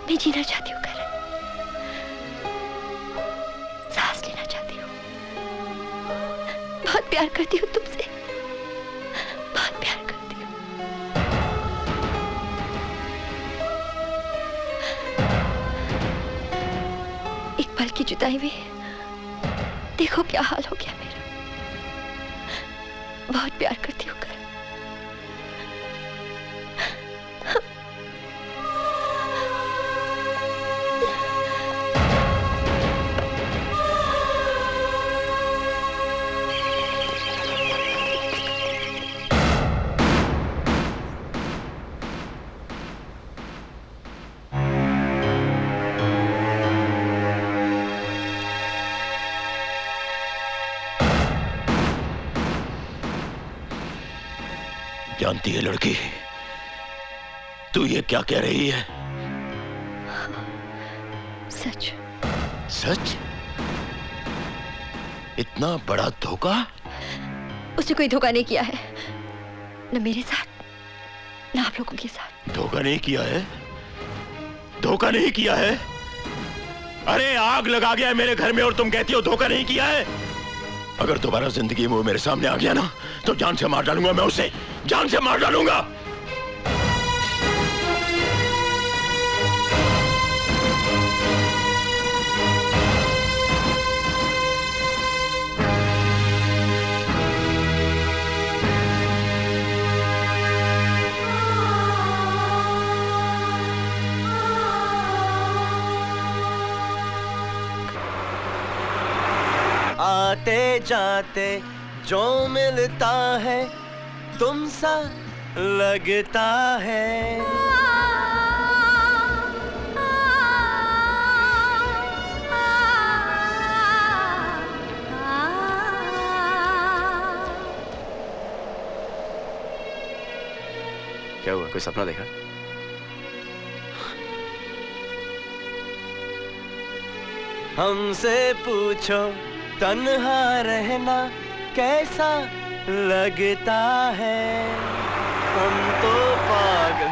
मैं जीना चाहती हूँ करण, सांस लेना चाहती हूँ। बहुत प्यार करती हूँ तुमसे, बहुत प्यार करती हूँ। एक पल की जुदाई में देखो क्या हाल हो गया मेरा। बहुत प्यार करती हूँ करण। जानती है लड़की, तू ये क्या कह रही है? सच। सच? इतना बड़ा धोखा? उसने कोई धोखा नहीं किया है, न मेरे साथ न आप लोगों के साथ। धोखा नहीं किया है? धोखा नहीं किया है? अरे आग लगा गया है मेरे घर में और तुम कहती हो धोखा नहीं किया है? अगर दोबारा जिंदगी में वो मेरे सामने आ गया ना तो जान से मार डालूंगा मैं उसे, जान से मार डालूंगा। आते जाते जो मिलता है तुमसा लगता है। क्या हुआ, कोई सपना देखा? हमसे पूछो तन्हा रहना कैसा लगता है, हम तो पागल।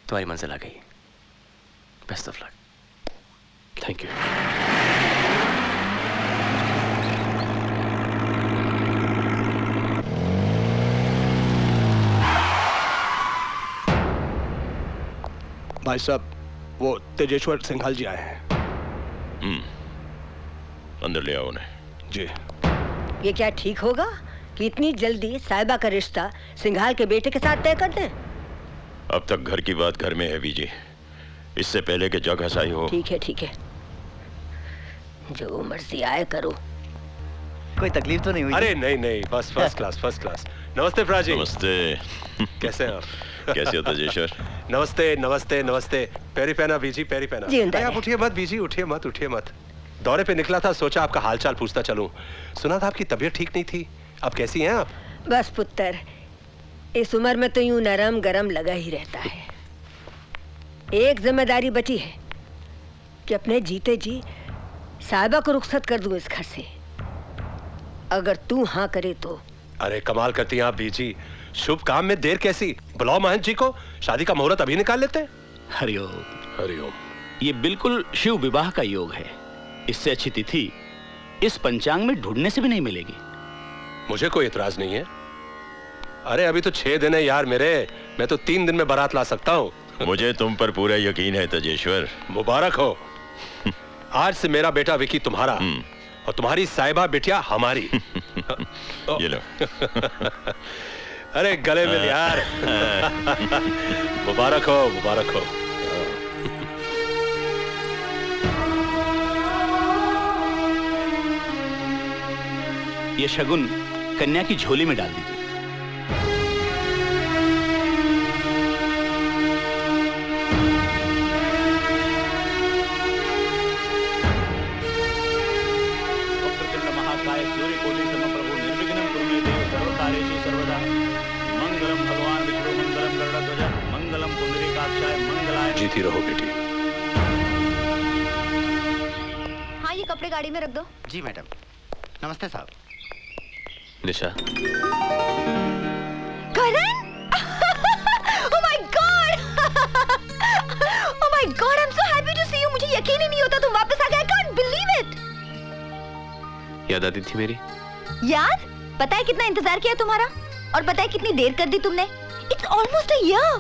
तुम्हारी मंजिल आ गई। Best of luck. Thank you. भाई साहब, वो तेजेश्वर सिंघाल जी आए हैं। अंदर ले आओ उन्हें। जी। ये क्या ठीक होगा कि इतनी जल्दी साहिबा का रिश्ता सिंघाल के बेटे के साथ तय कर दें? अब तक घर की बात घर में है बीजी, इससे पहले कि जग हसाई हो। ठीक है ठीक है, जो मर्जी आए करो। कोई तकलीफ तो नहीं हुई? अरे नहीं नहीं, बस फर्स्ट क्लास फर्स्ट क्लास। नमस्ते प्राजी। नमस्ते। कैसे हैं आप? कैसे हो तेजेश्वर? नमस्ते नमस्ते नमस्ते। पैरी पहना बीजी, पैरी पहना। जी, अरे आप उठिए मत बीजी, उठिए मत उठिए मत। दौरे पे निकला था, सोचा आपका हालचाल पूछता चलूं। सुना था आपकी तबीयत ठीक नहीं थी, अब कैसी हैं आप? बस पुत्र, इस उम्र में तो यूं नरम गरम लगा ही रहता है। एक जिम्मेदारी बची है कि अपने जीते जी साहिबा को रुखसत कर दूं इस घर से, अगर तू हाँ करे तो। अरे कमाल करती हैं आप बीजी, शुभ काम में देर कैसी? बुलाओ महंत जी को, शादी का मुहूर्त अभी निकाल लेते हैं। हरिओम। हरिओम। ये बिल्कुल शिव विवाह का योग है, इससे अच्छी तिथि इस पंचांग में ढूंढने से भी नहीं मिलेगी। मुझे कोई इतराज नहीं है। अरे अभी तो 6 दिन है यार मेरे, मैं तो 3 दिन में बारात ला सकता हूँ। मुझे तुम पर पूरा यकीन है तेजेश्वर। मुबारक हो। आज से मेरा बेटा विकी तुम्हारा और तुम्हारी साहिबा बिटिया हमारी। ये लो। अरे गले मिल यार। मुबारक हो मुबारक हो। ये शगुन कन्या की झोली में डाल दीजिए। वक्रतुंड महाकाय सूर्यकोटि समप्रभु निर्विघ्नं कुरु मे देव सर्वकार्येषु सर्वदा। मंगलम भगवान विष्णु मंगलम गरुड़ध्वज मंगलम पुंडरीकाक्षाय मंगलाय। जीती रहो बेटी। हाँ, ये कपड़े गाड़ी में रख दो। जी मैडम। नमस्ते साहब। निशा। करण! Oh my God! Oh my God! I'm so happy to see you. मुझे यकीन ही नहीं होता तुम वापस आ गए। I can't believe it. याद आती थी मेरी? याद? पता है कितना इंतजार किया तुम्हारा? और पता है कितनी देर कर दी तुमने? It's almost a year.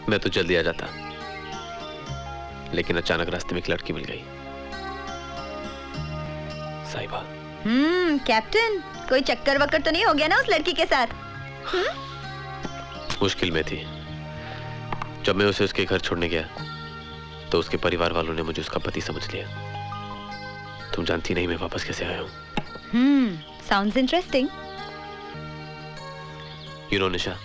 मैं तो जल्दी आ जाता, लेकिन अचानक रास्ते में एक लड़की मिल गई, साहिबा। कैप्टन, कोई चक्कर वक्कर तो नहीं हो गया ना उस लड़की के साथ? मुश्किल में थी। जब मैं उसे उसके घर छोड़ने गया तो उसके परिवार वालों ने मुझे उसका पति समझ लिया। तुम जानती नहीं मैं वापस कैसे आया हूँ। Sounds interesting. You know निशा,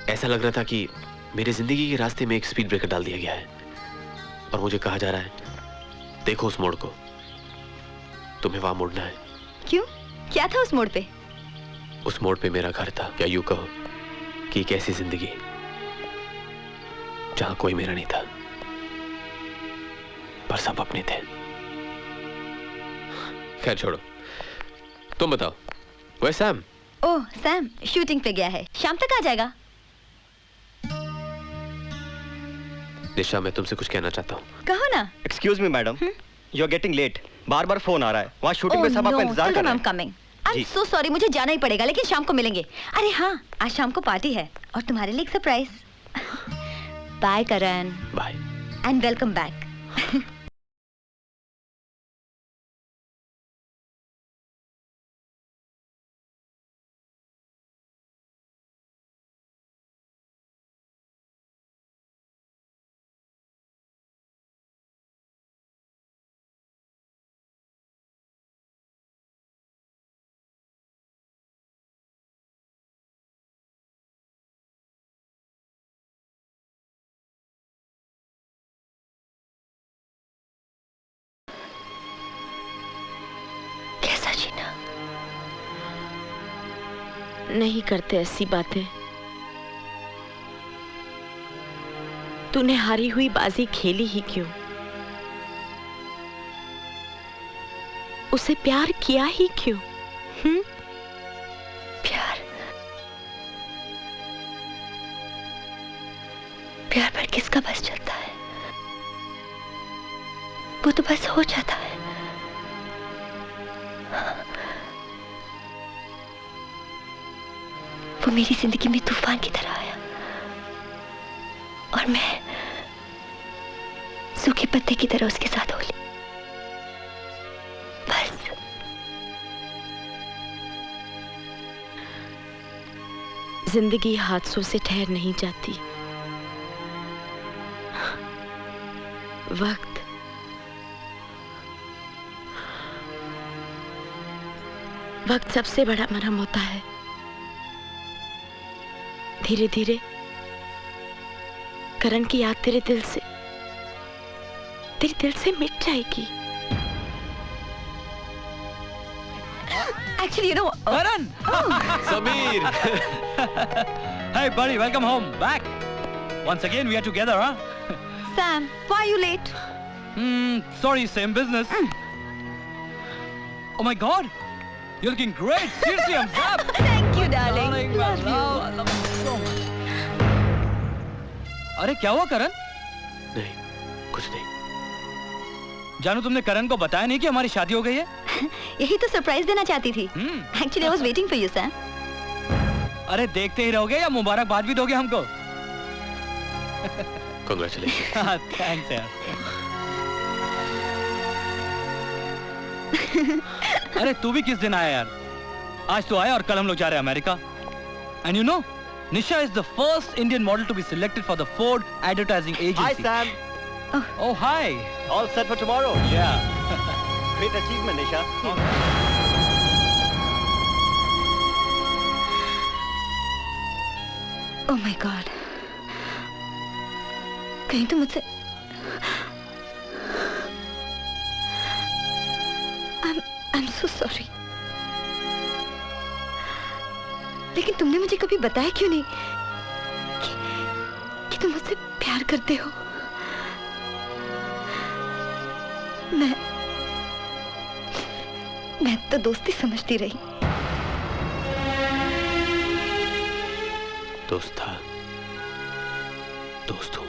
ऐसा लग रहा था कि मेरी जिंदगी के रास्ते में एक स्पीड ब्रेकर डाल दिया गया है और मुझे कहा जा रहा है देखो उस मोड़ को, तुम्हें वहां मुड़ना है। क्यों? क्या था उस मोड़ पे? उस मोड़ पे मेरा घर था, या यूं कहो कि एक ऐसी जिंदगी जहां कोई मेरा नहीं था, पर सब अपने थे। खैर छोड़ो, तुम बताओ, वो सैम? ओह सैम शूटिंग पे गया है, शाम तक आ जाएगा। निशा, मैं तुमसे कुछ कहना चाहता हूँ। कहो ना। Excuse me madam, you are getting late. बार बार फोन आ रहा है, वहाँ शूटिंग में सब आपका इंतजार कर रहे हैं। Coming. I am so sorry, मुझे जाना ही पड़ेगा, लेकिन शाम को मिलेंगे। अरे हाँ, आज शाम को पार्टी है और तुम्हारे लिए एक surprise. Bye Karan. Bye and welcome back. नहीं करते ऐसी बातें। तूने हारी हुई बाजी खेली ही क्यों? उसे प्यार किया ही क्यों? प्यार पर किसका बस चलता है? वो तो बस हो जाता है। वो मेरी जिंदगी में तूफान की तरह आया और मैं सूखे पत्ते की तरह उसके साथ हो ली। बस जिंदगी हादसों से ठहर नहीं जाती। वक्त सबसे बड़ा मरहम होता है। धीरे धीरे करण की याद तेरे दिल से मिट जाएगी। Actually, you know, Karan! Sameer! Hey, buddy, welcome home. Back. Once again, we are together, huh? Sam, why are you late? Sorry, same business. Oh my God, you're looking great. Seriously, I'm up. Thank you, darling. Love you. I love you so much. अरे क्या हुआ करण? नहीं, कुछ नहीं। जानू, तुमने करण को बताया नहीं कि हमारी शादी हो गई है? यही तो सरप्राइज देना चाहती थी। Actually, I was waiting for you, Sam. अरे देखते ही रहोगे या मुबारकबाद भी दोगे हमको? Congratulations. Thanks यार। अरे तू भी किस दिन आया यार? आज तो आया और कल हम लोग जा रहे हैं America. And you know, Nisha is the first Indian model to be selected for the Ford Advertising Agency. Hi Sam. Oh hi. All set for tomorrow. Yeah. Great achievement, Nisha. Oh my God. कहीं तो मुझसे I'm so sorry. लेकिन तुमने मुझे कभी बताया क्यों नहीं कि तुम मुझसे प्यार करते हो? मैं तो दोस्ती समझती रही। दोस्त था, दोस्त हूं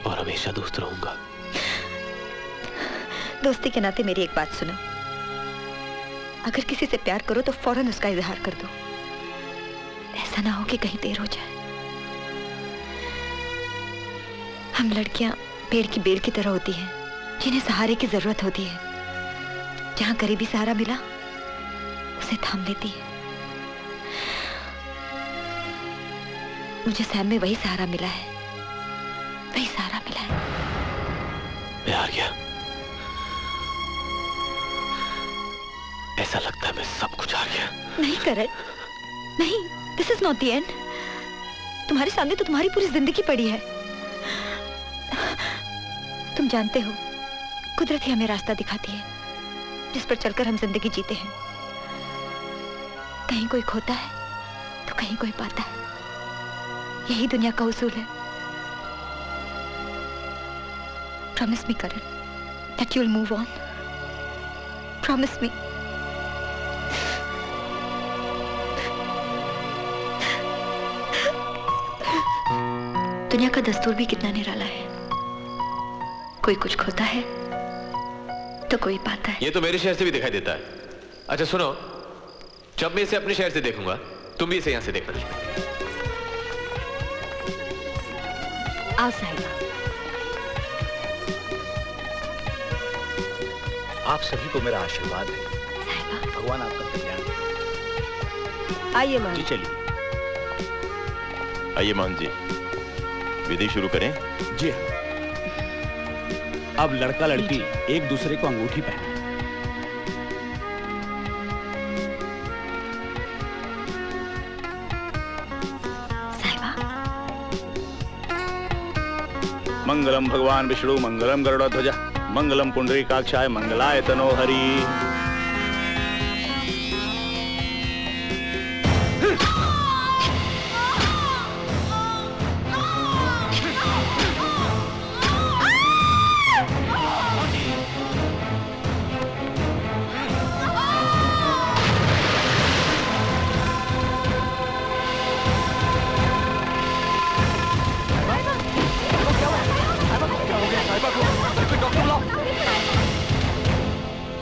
और हमेशा दोस्त रहूंगा। दोस्ती के नाते मेरी एक बात सुनो, अगर किसी से प्यार करो तो फौरन उसका इजहार कर दो। ऐसा ना हो कि कहीं देर हो जाए। हम लड़कियां पेड़ की बेल की तरह होती हैं, जिन्हें सहारे की जरूरत होती है। जहां करीबी सहारा मिला उसे थाम लेती है। मुझे सैम में वही सहारा मिला है, वही सहारा मिला है। मैं हार गया। ऐसा लगता है मैं सब कुछ हार गया। नहीं करण, नहीं, this is not the end. तुम्हारे सामने तो तुम्हारी पूरी जिंदगी पड़ी है। तुम जानते हो, कुदरत ही हमें रास्ता दिखाती है। जिस पर चलकर हम जिंदगी जीते हैं। कहीं कोई खोता है तो कहीं कोई पाता है, यही दुनिया का उसूल है। Promise me Karan that you'll move on. Promise me. दुनिया का दस्तूर भी कितना निराला है, कोई कुछ खोता है तो कोई पाता है। ये तो मेरे शहर से भी दिखाई देता है। अच्छा सुनो, जब मैं इसे अपने शहर से देखूंगा तुम भी इसे यहां से देखना। आओ साहिबा। आप सभी को मेरा आशीर्वाद है। भगवान आपका कल्याण करे। आइए मान जी चलिए। आइए मान जी, विधि शुरू करें। जी हाँ। अब लड़का लड़की एक दूसरे को अंगूठी पहने। मंगलम भगवान विष्णु मंगलम गरुड़ध्वज मंगलम पुंडरीकाक्षाय मंगलाय तनो हरि।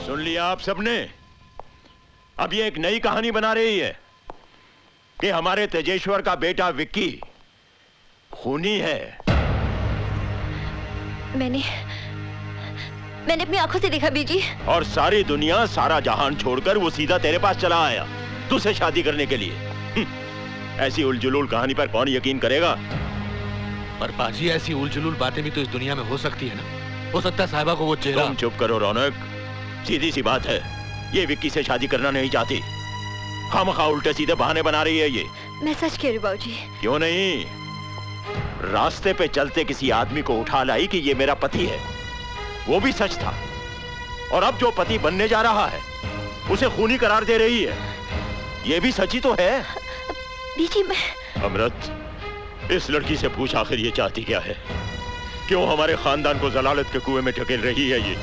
सुन लिया आप सबने? अब ये एक नई कहानी बना रही है कि हमारे तेजेश्वर का बेटा विक्की खूनी है। मैंने अपनी आंखों से देखा बीजी। और सारी दुनिया, सारा जहान छोड़कर वो सीधा तेरे पास चला आया तुझसे शादी करने के लिए। ऐसी उलझुलूल कहानी पर कौन यकीन करेगा? पर पाजी, ऐसी उलझुलूल बातें भी तो इस दुनिया में हो सकती है ना। हो सकता है साहिबा को वो चेहरा। तुम चुप करो रौनक, सीधी सी बात है, ये विक्की से शादी करना नहीं चाहती। खामखा उल्टे सीधे बहाने बना रही है ये। मैं सच कह रही बाबूजी। क्यों नहीं? रास्ते पे चलते किसी आदमी को उठा लाई कि ये मेरा पति है, वो भी सच था। और अब जो पति बनने जा रहा है उसे खूनी करार दे रही है, ये भी सच ही तो है। बीजी मैं... अमृत, इस लड़की से पूछ आखिर ये चाहती क्या है? क्यों हमारे खानदान को जलालत के कुएं में ढकेल रही है ये?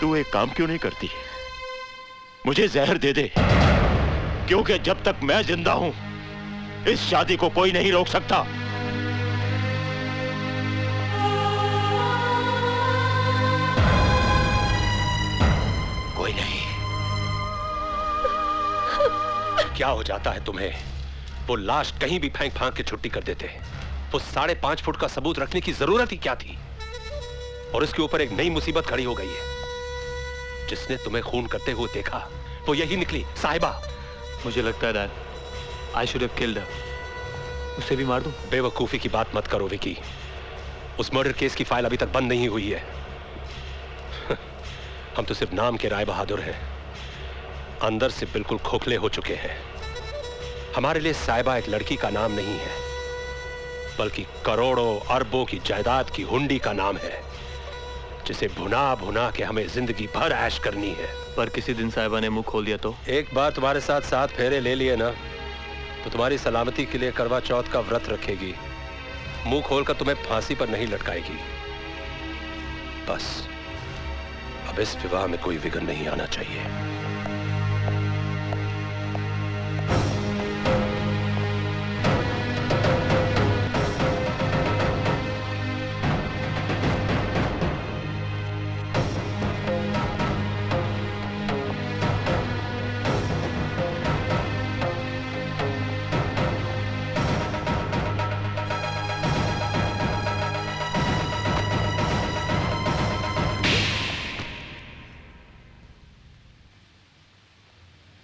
तू एक काम क्यों नहीं करती? मुझे जहर दे दे, क्योंकि जब तक मैं जिंदा हूं इस शादी को कोई नहीं रोक सकता। कोई नहीं। क्या हो जाता है तुम्हें? वो लाश कहीं भी फेंक फांक के छुट्टी कर देते। वो 5.5 फुट का सबूत रखने की जरूरत ही क्या थी? और इसके ऊपर एक नई मुसीबत खड़ी हो गई है। जिसने तुम्हें खून करते हुए देखा वो यही निकली, साहिबा। मुझे लगता है dad, I should have killed her. उसे भी मार दूं? बेवकूफी की बात मत करो विकी। उस मर्डर केस की फाइल अभी तक बंद नहीं हुई है। हम तो सिर्फ नाम के राय बहादुर हैं, अंदर से बिल्कुल खोखले हो चुके हैं। हमारे लिए साहिबा एक लड़की का नाम नहीं है, बल्कि करोड़ों अरबों की जायदाद की हुंडी का नाम है, जिसे भुना भुना के हमें जिंदगी भर ऐश करनी है। पर किसी दिन साहिबा ने मुंह खोल दिया तो? एक बार तुम्हारे साथ 7 फेरे ले लिए ना, तो तुम्हारी सलामती के लिए करवा चौथ का व्रत रखेगी। मुंह खोलकर तुम्हें फांसी पर नहीं लटकाएगी। बस अब इस विवाह में कोई विघ्न नहीं आना चाहिए।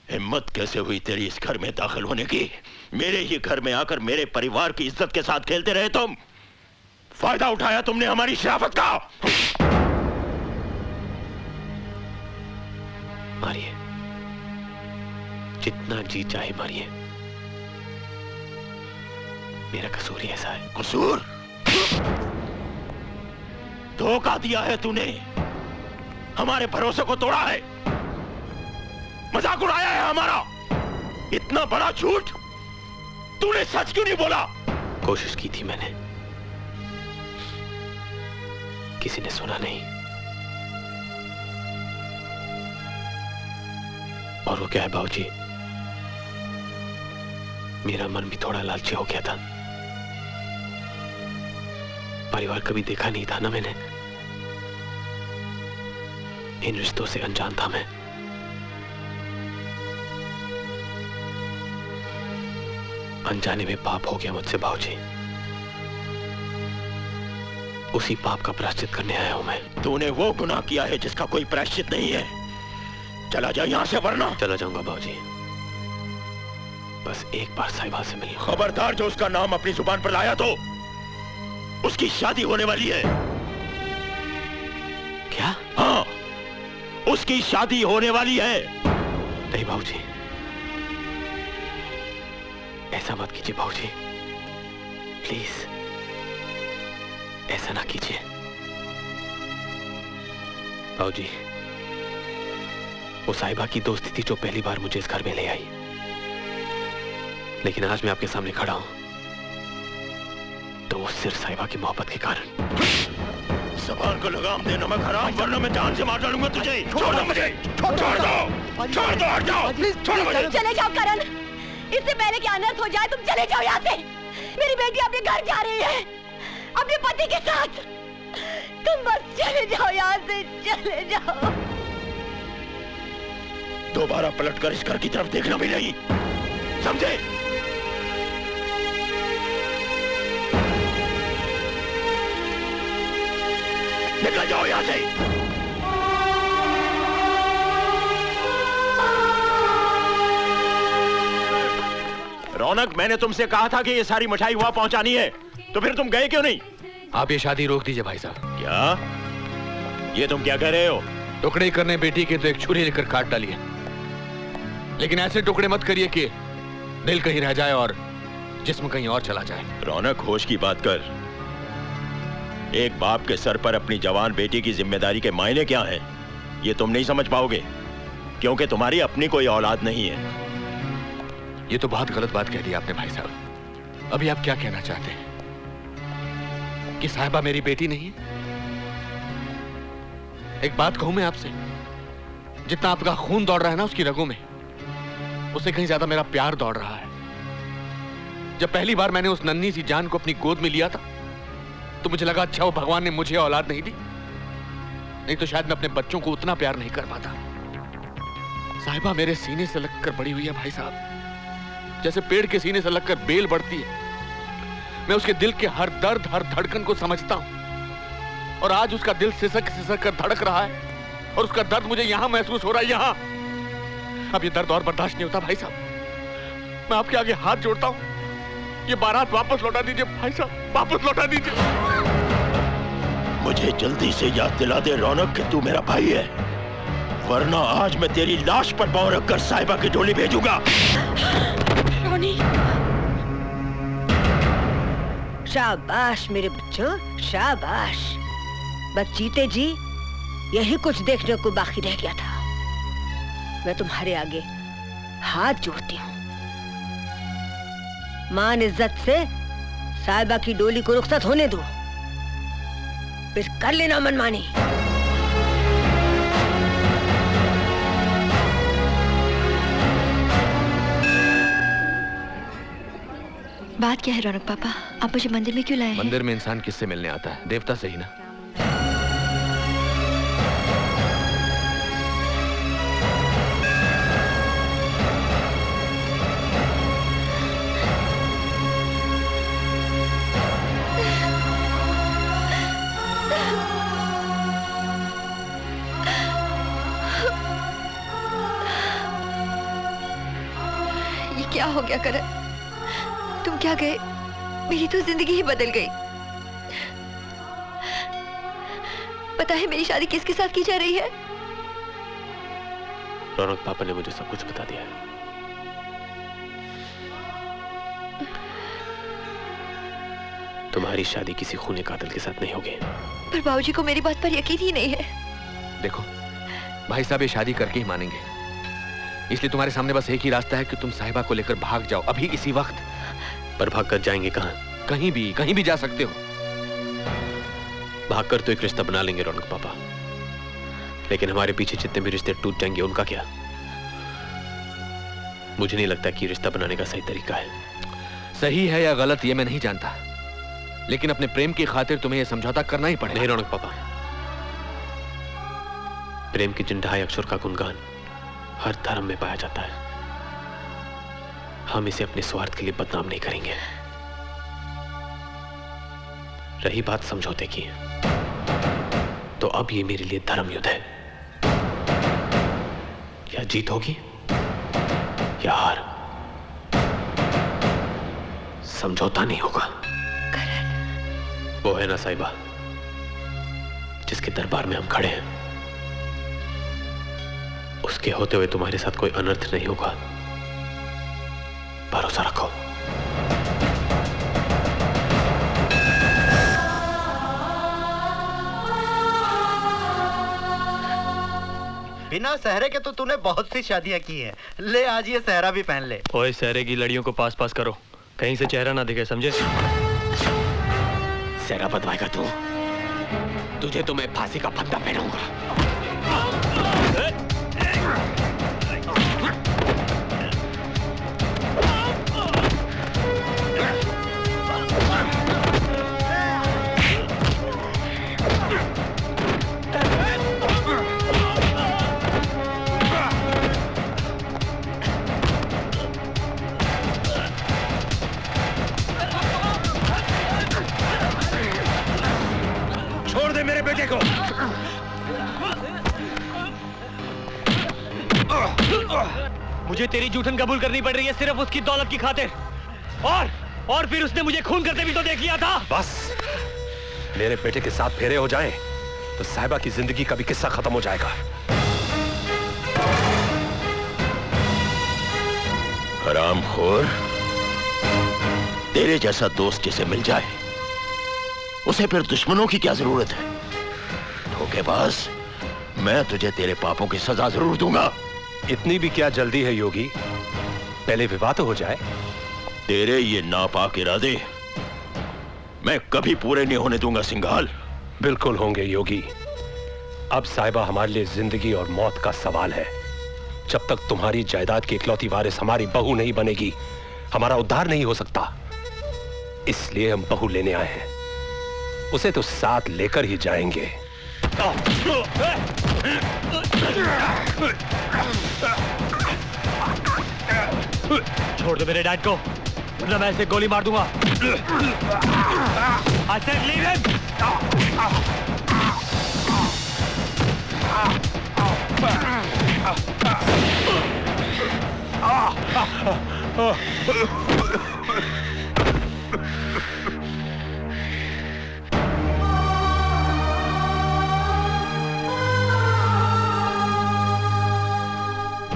हिम्मत कैसे हुई तेरी इस घर में दाखिल होने की? मेरे ही घर में आकर मेरे परिवार की इज्जत के साथ खेलते रहे तुम। फायदा उठाया तुमने हमारी शराफत का। मारिए, जितना जी चाहे मारिए, मेरा कसूर ही ऐसा है। कसूर? धोखा दिया है तूने, हमारे भरोसे को तोड़ा है, मजाक उड़ाया है हमारा। इतना बड़ा झूठ तूने सच क्यों नहीं बोला? कोशिश की थी मैंने, किसी ने सुना नहीं। और वो क्या है बाबूजी, मेरा मन भी थोड़ा लालची हो गया था। परिवार कभी देखा नहीं था ना मैंने, इन रिश्तों से अनजान था मैं। अनजाने में पाप हो गया मुझसे बाबूजी, उसी पाप का प्रायश्चित करने आया हूं मैं। तूने वो गुनाह किया है जिसका कोई प्रायश्चित नहीं है। चला जा यहां से वरना। चला जाऊंगा बाबूजी, बस एक बार साहिबा से मिलिए। खबरदार जो उसका नाम अपनी जुबान पर लाया तो उसकी शादी होने वाली है। क्या? हाँ, उसकी शादी होने वाली है। नहीं बाबूजी, ऐसा मत कीजिए बाबूजी, प्लीज ऐसा ना कीजिए। बाबूजी, वो साहिबा की दोस्ती थी जो पहली बार मुझे इस घर में ले आई, लेकिन आज मैं आपके सामने खड़ा हूं तो वो सिर्फ साहिबा की मोहब्बत के कारण। ज़बान को लगाम दे नमक हराम, वरना मैं जान से मार डालूंगा तुझे। छोड़ दो मुझे, छोड़ दो, हट जाओ, छोड़ो मुझे। चले जाओ करण, इससे पहले कि अनर्थ हो जाए, तुम चले जाओ यहाँ से। मेरी बेटी अपने घर जा रही है, अपने पति के साथ। तुम बस चले जाओ यहाँ से, चले जाओ। दोबारा पलटकर इस घर की तरफ देखना भी नहीं, समझे? निकल जाओ यहाँ से। रौनक, मैंने तुमसे कहा था कि ये सारी मिठाई वहां पहुंचानी है, तो फिर तुम गए क्यों नहीं? आप ये शादी रोक दीजिए भाई साहब। क्या? ये तुम क्या कह रहे हो? टुकड़े करने बेटी के तो एक छुरी लेकर काट डालिए, लेकिन ऐसे टुकड़े मत करिए कि दिल कहीं रह जाए और जिस्म कहीं और चला जाए। रौनक, होश की बात कर। एक बाप के सर पर अपनी जवान बेटी की जिम्मेदारी के मायने क्या हैं, ये तुम नहीं समझ पाओगे, क्योंकि तुम्हारी अपनी कोई औलाद नहीं है। ये तो बहुत गलत बात कह दी आपने भाई साहब। अभी आप क्या कहना चाहते हैं कि साहिबा मेरी बेटी नहीं है? एक बात कहूं मैं आपसे, जितना आपका खून दौड़ रहा है ना उसकी रगों में, उससे कहीं ज्यादा मेरा प्यार दौड़ रहा है। जब पहली बार मैंने उस नन्ही सी जान को अपनी गोद में लिया था तो मुझे लगा अच्छा वो भगवान ने मुझे औलाद नहीं दी, नहीं तो शायद मैं अपने बच्चों को उतना प्यार नहीं कर पाता। साहिबा मेरे सीने से लगकर बड़ी हुई है भाई साहब, जैसे पेड़ के सीने से लगकर बेल बढ़ती है। मैं उसके दिल के हर दर्द, हर धड़कन को समझता हूं, और आज उसका दिल सिसक सिसक कर धड़क रहा है, और उसका दर्द मुझे यहां महसूस हो रहा है, यहां। अब ये दर्द और बर्दाश्त नहीं होता भाई साहब, मैं आपके आगे हाथ जोड़ता हूं, ये बारात वापस लौटा दीजिए भाई साहब, वापस लौटा दीजिए। मुझे जल्दी से याद दिला दे रौनक कि तू मेरा भाई है, वरना आज मैं तेरी लाश पर पांव रखकर साहिबा की डोली भेजूंगा। रोनी, शाबाश मेरे बच्चों, शाबाश। बस जीते जी यही कुछ देखने को बाकी रह गया था। मैं तुम्हारे आगे हाथ जोड़ती हूँ, मान इज्जत से साहिबा की डोली को रुखसत होने दो, फिर कर लेना मनमानी। बात क्या है रौनक पापा, आप मुझे मंदिर में क्यों लाए हैं? मंदिर में इंसान किससे मिलने आता है? देवता से ही ना। ये क्या हो गया करण? तुम क्या गए? मेरी तो जिंदगी ही बदल गई। पता है मेरी शादी किसके साथ की जा रही है? रौनक पापा ने मुझे सब कुछ बता दिया है। तुम्हारी शादी किसी खूनी कातिल के साथ नहीं होगी। पर बाबूजी को मेरी बात पर यकीन ही नहीं है। देखो भाई साहब ये शादी करके ही मानेंगे, इसलिए तुम्हारे सामने बस एक ही रास्ता है कि तुम साहिबा को लेकर भाग जाओ अभी इसी वक्त। पर भाग कर जाएंगे कहाँ? कहीं भी जा सकते हो। भागकर तो एक रिश्ता बना लेंगे रौनक पापा, लेकिन हमारे पीछे जितने भी रिश्ते टूट जाएंगे उनका क्या? मुझे नहीं लगता कि रिश्ता बनाने का सही तरीका है। सही है या गलत ये मैं नहीं जानता, लेकिन अपने प्रेम की खातिर तुम्हें यह समझौता करना ही पड़ेगा। नहीं रौनक पापा, प्रेम की जिन ढाई अक्षर का गुणगान हर धर्म में पाया जाता है, हम इसे अपने स्वार्थ के लिए बदनाम नहीं करेंगे। रही बात समझौते की, तो अब ये मेरे लिए धर्म युद्ध है। या जीत होगी या हार, समझौता नहीं होगा। वो है ना साहिबा जिसके दरबार में हम खड़े हैं, उसके होते हुए तुम्हारे साथ कोई अनर्थ नहीं होगा, भरोसा रखो। बिना सहरे के तो तूने बहुत सी शादियां की हैं। ले आज ये सहरा भी पहन ले। ओए सहरे की लड़ियों को पास पास करो, कहीं से चेहरा ना दिखे, समझे? सहरा बदवाएगा तू? तुझे तो मैं फांसी का फंदा पहनाऊंगा। छोड़ दे मेरे बेटे को। मुझे तेरी जूठन कबूल करनी पड़ रही है सिर्फ उसकी दौलत की खातिर, और फिर उसने मुझे खून करते भी तो देख लिया था। बस मेरे बेटे के साथ फेरे हो जाएं, तो साहिबा की जिंदगी का भी किस्सा खत्म हो जाएगा। हरामखोर, तेरे जैसा दोस्त जिसे मिल जाए उसे फिर दुश्मनों की क्या जरूरत है? धोखेबाज, मैं तुझे तेरे पापों की सजा जरूर दूंगा। इतनी भी क्या जल्दी है योगी? पहले विवाह तो हो जाए। तेरे ये नापाक इरादे मैं कभी पूरे नहीं होने दूंगा सिंघाल। बिल्कुल होंगे योगी। अब साहिबा हमारे लिए जिंदगी और मौत का सवाल है। जब तक तुम्हारी जायदाद की इकलौती वारिस हमारी बहू नहीं बनेगी, हमारा उद्धार नहीं हो सकता। इसलिए हम बहू लेने आए हैं, उसे तो साथ लेकर ही जाएंगे। छोड़ दो मेरे डैड को, वरना मैं इसे गोली मार दूंगा। I said leave him!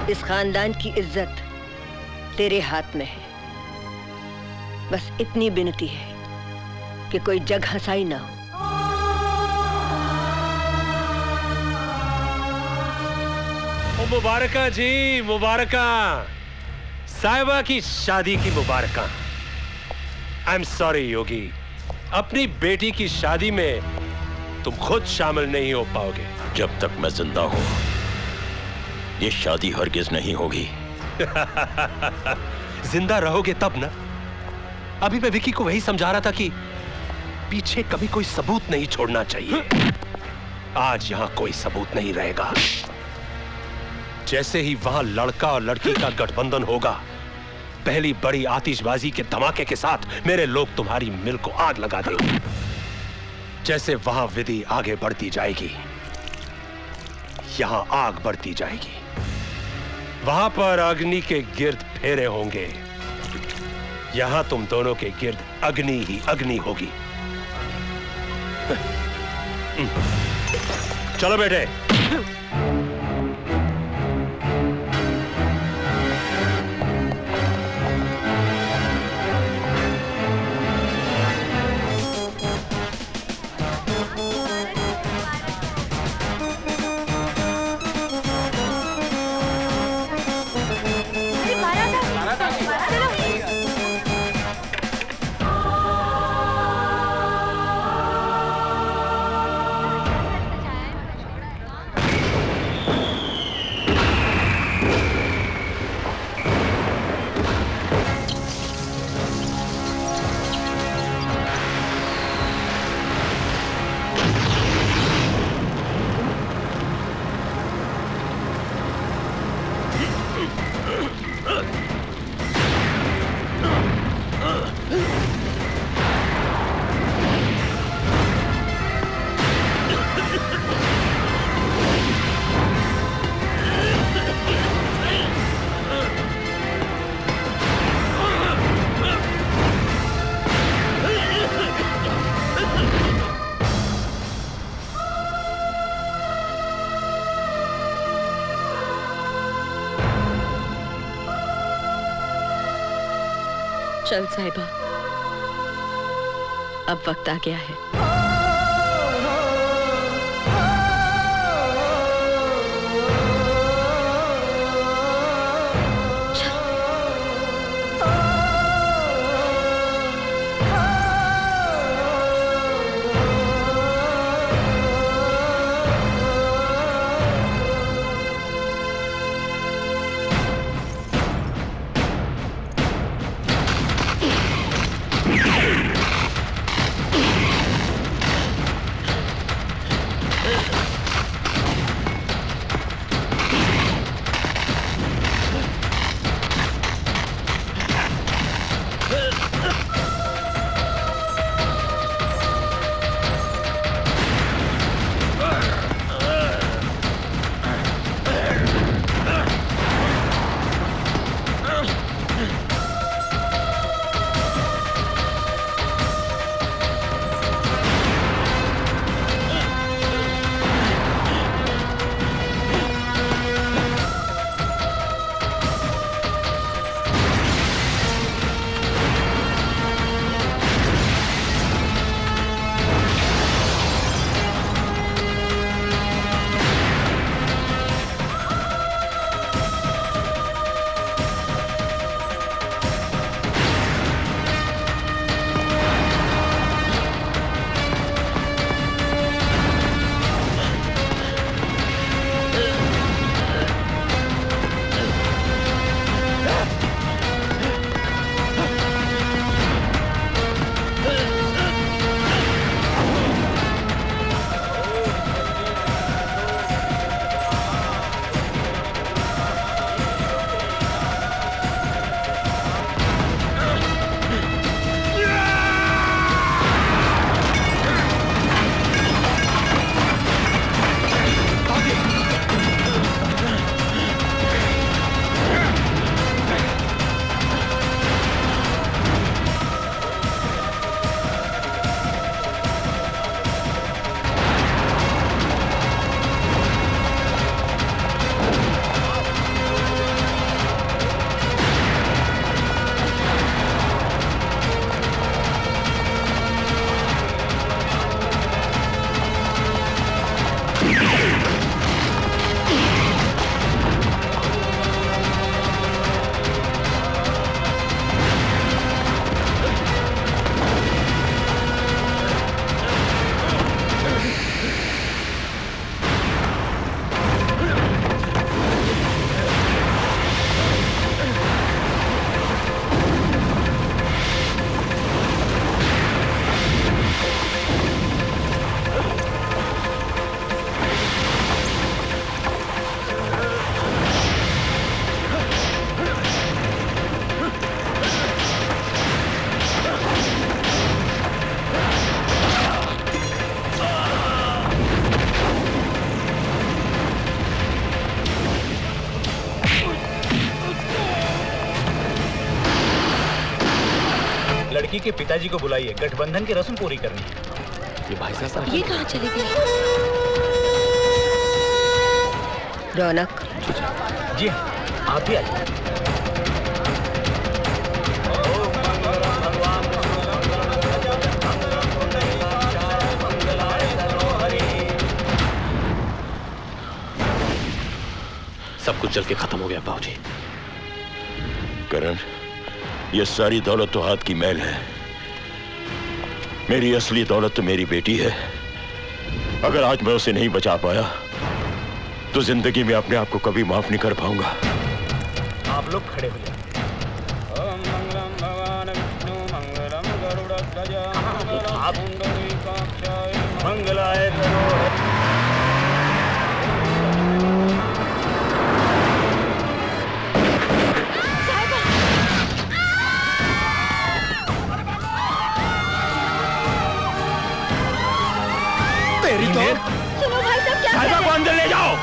इस खानदान की इज्जत तेरे हाथ में है। बस इतनी विनती है कि कोई जग हंसाई ना हो। मुबारका जी, मुबारका। साहिबा की शादी की मुबारका। आई एम सॉरी योगी, अपनी बेटी की शादी में तुम खुद शामिल नहीं हो पाओगे। जब तक मैं जिंदा हूं ये शादी हरगिज नहीं होगी। जिंदा रहोगे तब ना। अभी मैं विकी को वही समझा रहा था कि पीछे कभी कोई सबूत नहीं छोड़ना चाहिए। आज यहां कोई सबूत नहीं रहेगा। जैसे ही वहां लड़का और लड़की का गठबंधन होगा, पहली बड़ी आतिशबाजी के धमाके के साथ मेरे लोग तुम्हारी मिल को आग लगा देंगे। जैसे वहां विधि आगे बढ़ती जाएगी, यहां आग बढ़ती जाएगी। वहां पर अग्नि के गिर्द फेरे होंगे, यहां तुम दोनों के गिर्द अग्नि ही अग्नि होगी। चलो बेटे। चल साहिबा, अब वक्त आ गया है। लड़की के पिताजी को बुलाइए, गठबंधन की रस्म पूरी करनी है। ये भाई साहब ये कहाँ चले गए? रौनक जी आप भी आइए। सब कुछ जल के खत्म हो गया बाबूजी। करण, ये सारी दौलत तो हाथ की मैल है। मेरी असली दौलत तो मेरी बेटी है। अगर आज मैं उसे नहीं बचा पाया तो जिंदगी में अपने आप को कभी माफ नहीं कर पाऊंगा। आप लोग खड़े हो जाए। ओम मंगलम भगवान विष्णु मंगलम गरुड़ध्वज मंगलाय करो। तेरी तो सुनो भाई साहब, क्या साहिबा को अंदर ले जाओ।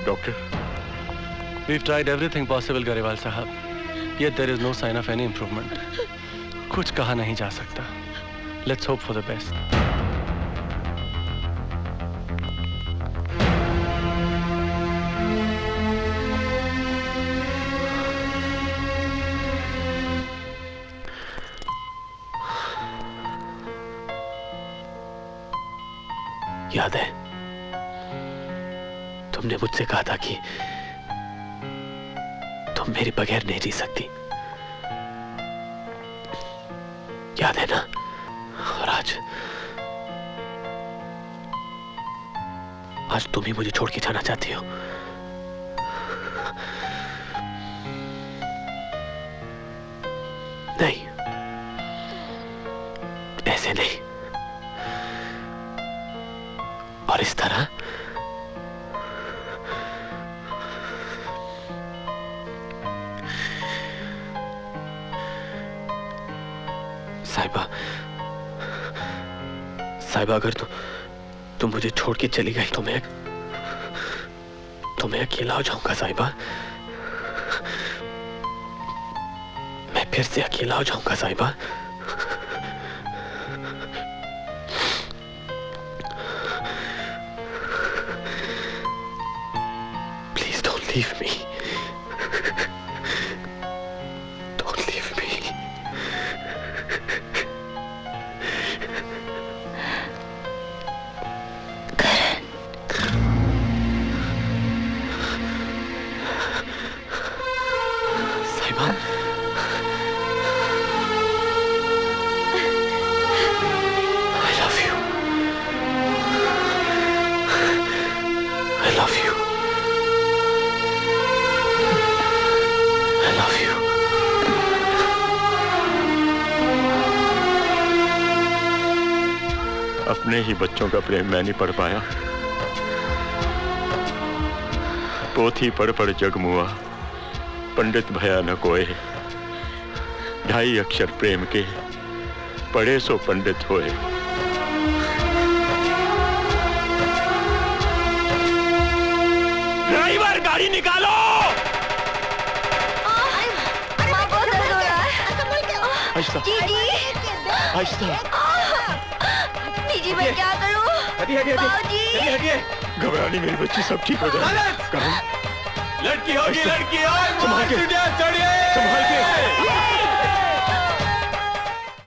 Doctor? We've tried everything possible, Garewal साहब. Yet there is no sign of any improvement. कुछ कहा नहीं जा सकता. Let's hope for the best. याद है तुमने मुझसे कहा था कि तुम मेरे बगैर नहीं जी सकती। याद है ना? और आज तुम ही मुझे छोड़ के जाना चाहती हो। नहीं, ऐसे नहीं। और इस तरह साहिबा अगर तुम मुझे छोड़ के चली गई तो मैं अकेला हो जाऊंगा साहिबा। मैं फिर से अकेला हो जाऊंगा साहिबा। Please don't leave me. अपने ही बच्चों का प्रेम मैं नहीं पढ़ पाया। पोथी पढ़ पढ़ जग मुआ, पंडित भया न कोय। 2.5 अक्षर प्रेम के, पढ़े सो पंडित होए। ड्राइवर गाड़ी निकालो। जी मैं क्या करूं? हटिए। घबरानी मेरी बच्ची, सब ठीक हो जाएगा। लड़की होगी, लड़की संभाल के।